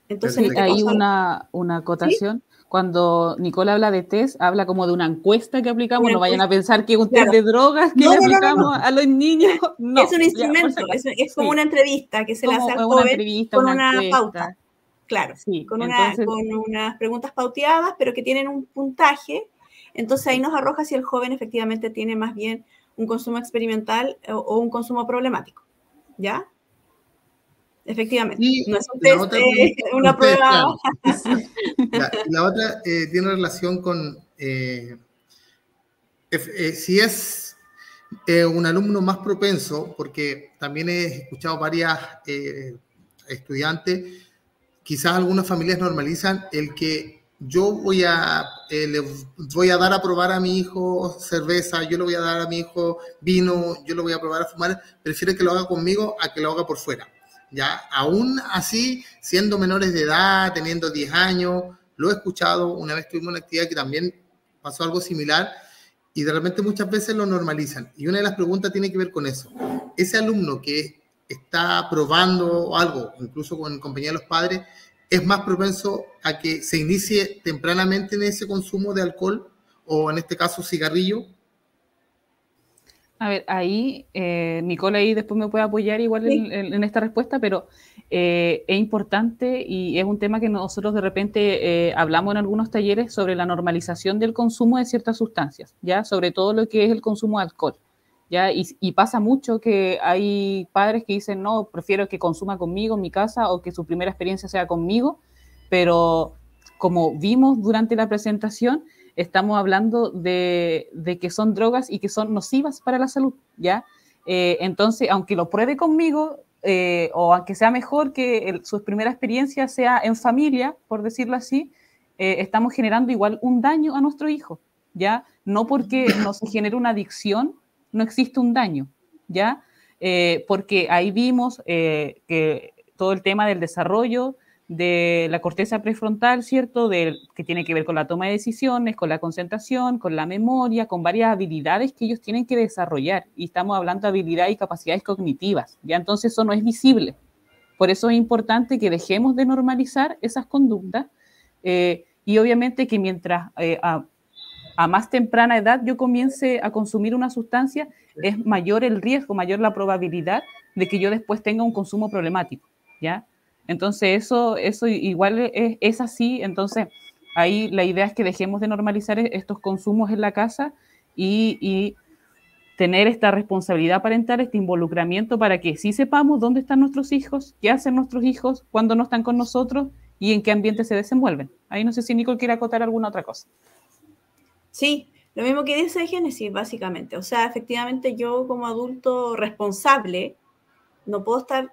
Entonces, Sí, en este hay caso, una acotación. ¿Sí? Cuando Nicole habla de test, habla como de una encuesta que aplicamos. No vayan a pensar que es un test de drogas que le aplicamos a los niños. No, es un instrumento, es como una entrevista que se le hace al joven con una pauta. Claro, sí, con unas preguntas pauteadas, pero que tienen un puntaje. Entonces ahí nos arroja si el joven efectivamente tiene más bien un consumo experimental o un consumo problemático. ¿Ya? Efectivamente. Y no es un test, una prueba. Claro. La otra tiene relación con si es un alumno más propenso, porque también he escuchado varias estudiantes, quizás algunas familias normalizan el que yo le voy a dar a probar a mi hijo cerveza, yo le voy a dar a mi hijo vino, yo le voy a probar a fumar, prefiere que lo haga conmigo a que lo haga por fuera. ¿Ya? Aún así, siendo menores de edad, teniendo 10 años, lo he escuchado. Una vez tuvimos una actividad que también pasó algo similar y de repente muchas veces lo normalizan. Y una de las preguntas tiene que ver con eso. Ese alumno que está probando algo, incluso con compañía de los padres, es más propenso a que se inicie tempranamente en ese consumo de alcohol o en este caso cigarrillo. A ver, ahí, Nicole ahí después me puede apoyar igual sí. en esta respuesta, pero es importante y es un tema que nosotros de repente hablamos en algunos talleres sobre la normalización del consumo de ciertas sustancias, ¿ya? Sobre todo lo que es el consumo de alcohol, ¿ya? Y pasa mucho que hay padres que dicen, no, prefiero que consuma conmigo en mi casa o que su primera experiencia sea conmigo, pero como vimos durante la presentación, estamos hablando de que son drogas y que son nocivas para la salud, ¿ya? Entonces, aunque lo pruebe conmigo, o aunque sea mejor que su primera experiencia sea en familia, por decirlo así, estamos generando igual un daño a nuestro hijo, ¿ya? No porque no se genere una adicción, no existe un daño, ¿ya? Porque ahí vimos que todo el tema del desarrollo de la corteza prefrontal, ¿cierto? Que tiene que ver con la toma de decisiones, con la concentración, con la memoria, con varias habilidades que ellos tienen que desarrollar. Y estamos hablando de habilidades y capacidades cognitivas, ¿ya? Entonces eso no es visible. Por eso es importante que dejemos de normalizar esas conductas y obviamente que mientras a más temprana edad yo comience a consumir una sustancia, es mayor el riesgo, mayor la probabilidad de que yo después tenga un consumo problemático, ¿ya? Entonces eso igual es así, entonces ahí la idea es que dejemos de normalizar estos consumos en la casa y tener esta responsabilidad parental, este involucramiento para que sí sepamos dónde están nuestros hijos, qué hacen nuestros hijos cuando no están con nosotros y en qué ambiente se desenvuelven. Ahí no sé si Nicole quiere acotar alguna otra cosa. Sí, lo mismo que dice Génesis, básicamente. O sea, efectivamente yo como adulto responsable no puedo estar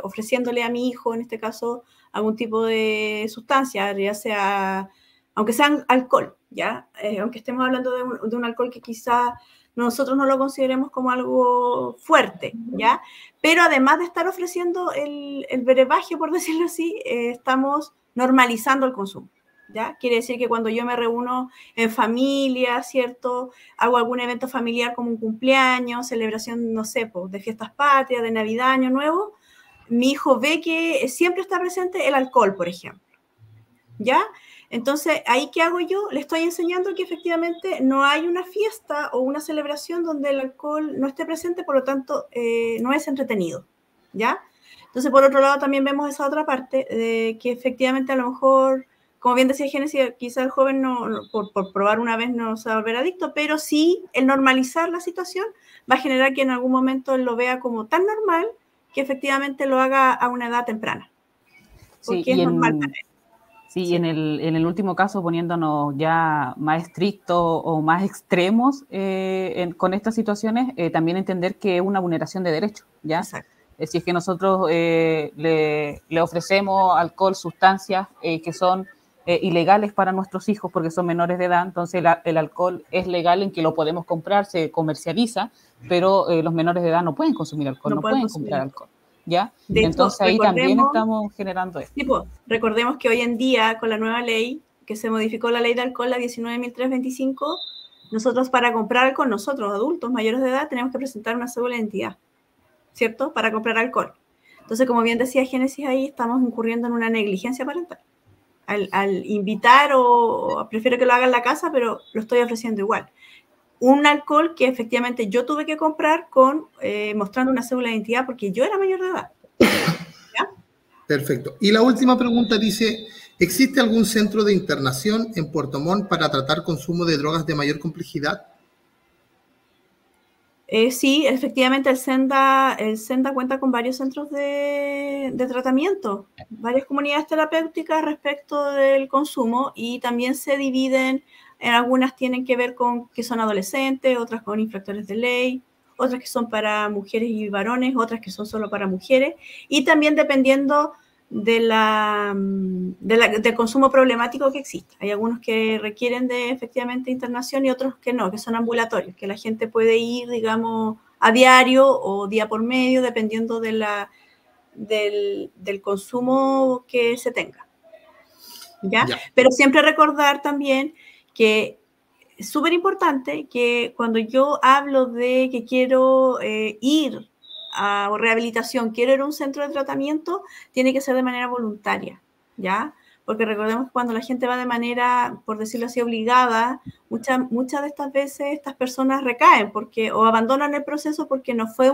ofreciéndole a mi hijo, en este caso, algún tipo de sustancia, ya sea aunque sean alcohol, ¿ya? Aunque estemos hablando de un alcohol que quizá nosotros no lo consideremos como algo fuerte, ¿ya? Pero además de estar ofreciendo el brebaje, por decirlo así, estamos normalizando el consumo, ¿ya? Quiere decir que cuando yo me reúno en familia, ¿cierto? Hago algún evento familiar como un cumpleaños, celebración, no sé, pues, de fiestas patrias, de Navidad, Año Nuevo, mi hijo ve que siempre está presente el alcohol, por ejemplo, ¿ya? Entonces, ¿ahí qué hago yo? Le estoy enseñando que efectivamente no hay una fiesta o una celebración donde el alcohol no esté presente, por lo tanto, no es entretenido, ¿ya? Entonces, por otro lado, también vemos esa otra parte de que efectivamente a lo mejor, como bien decía Génesis, quizá el joven por probar una vez no se va a volver adicto, pero sí el normalizar la situación va a generar que en algún momento él lo vea como tan normal que efectivamente lo haga a una edad temprana. Porque sí, es normal para él. Sí, Sí. en el último caso, poniéndonos ya más estrictos o más extremos con estas situaciones, también entender que es una vulneración de derechos, ¿ya? Exacto. Si es que nosotros le ofrecemos alcohol, sustancias que son ilegales para nuestros hijos porque son menores de edad, entonces el alcohol es legal en que lo podemos comprar, se comercializa, pero los menores de edad no pueden consumir alcohol, no pueden comprar alcohol, ¿ya? De Entonces hecho, ahí también estamos generando esto. Tipo, recordemos que hoy en día, con la nueva ley, que se modificó la ley de alcohol, la 19.325, nosotros para comprar alcohol, nosotros adultos mayores de edad, tenemos que presentar una cédula de identidad, ¿cierto? Para comprar alcohol. Entonces, como bien decía Génesis, ahí estamos incurriendo en una negligencia parental. Al invitar o prefiero que lo haga en la casa, pero lo estoy ofreciendo igual. Un alcohol que efectivamente yo tuve que comprar mostrando una cédula de identidad porque yo era mayor de edad. ¿Ya? Perfecto. Y la última pregunta dice, ¿existe algún centro de internación en Puerto Montt para tratar consumo de drogas de mayor complejidad? Sí, efectivamente el Senda cuenta con varios centros de tratamiento, varias comunidades terapéuticas respecto del consumo y también se dividen, en algunas tienen que ver con que son adolescentes, otras con infractores de ley, otras que son para mujeres y varones, otras que son solo para mujeres y también dependiendo del consumo problemático que existe. Hay algunos que requieren de efectivamente internación y otros que no, que son ambulatorios, que la gente puede ir, digamos, a diario o día por medio, dependiendo del consumo que se tenga. ¿Ya? Pero siempre recordar también que es súper importante que cuando yo hablo de que quiero ir a rehabilitación, quiero ir a un centro de tratamiento, tiene que ser de manera voluntaria, ¿ya? Porque recordemos que cuando la gente va de manera, por decirlo así, obligada, muchas de estas veces estas personas recaen o abandonan el proceso porque no fue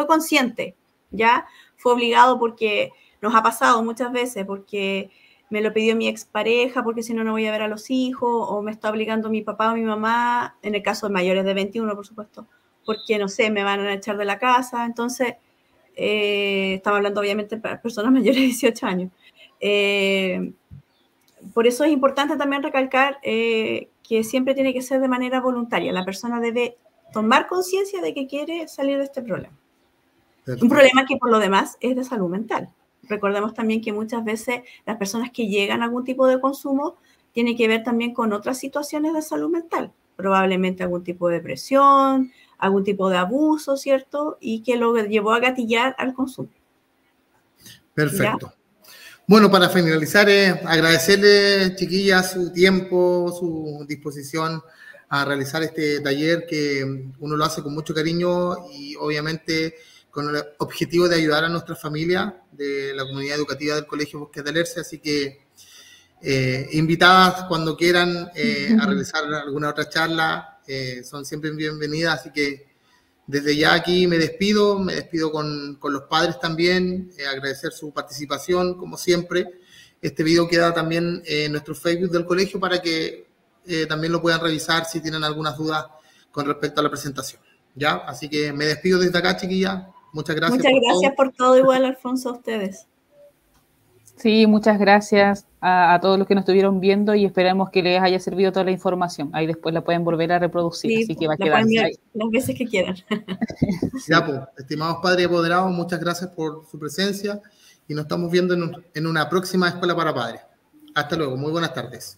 consciente, ¿ya? Fue obligado porque nos ha pasado muchas veces, porque me lo pidió mi expareja, porque si no, no voy a ver a los hijos, o me está obligando mi papá o mi mamá, en el caso de mayores de 21, por supuesto, porque, no sé, me van a echar de la casa. Entonces, estamos hablando obviamente para personas mayores de 18 años. Por eso es importante también recalcar que siempre tiene que ser de manera voluntaria. La persona debe tomar conciencia de que quiere salir de este problema. Perfecto. Un problema que por lo demás es de salud mental. Recordemos también que muchas veces las personas que llegan a algún tipo de consumo tienen que ver también con otras situaciones de salud mental, probablemente algún tipo de depresión, algún tipo de abuso, ¿cierto? Y que lo llevó a gatillar al consumo. Perfecto. ¿Ya? Bueno, para finalizar, agradecerle, chiquillas, su tiempo, su disposición a realizar este taller que uno lo hace con mucho cariño y obviamente con el objetivo de ayudar a nuestra familia de la comunidad educativa del Colegio Bosques del Erce, así que invitadas cuando quieran a realizar alguna otra charla, son siempre bienvenidas, así que desde ya aquí me despido con los padres también, agradecer su participación como siempre. Este video queda también en nuestro Facebook del colegio para que también lo puedan revisar si tienen algunas dudas con respecto a la presentación, ¿ya? Así que me despido desde acá, chiquillas. Muchas gracias. Muchas gracias por todo, igual, Alfonso, a ustedes. Sí, muchas gracias a todos los que nos estuvieron viendo y esperamos que les haya servido toda la información. Ahí después la pueden volver a reproducir, sí, así que va a quedar ahí. Las veces que quieran. Ya, pues, estimados padres y apoderados, muchas gracias por su presencia y nos estamos viendo en una próxima Escuela para Padres. Hasta luego, muy buenas tardes.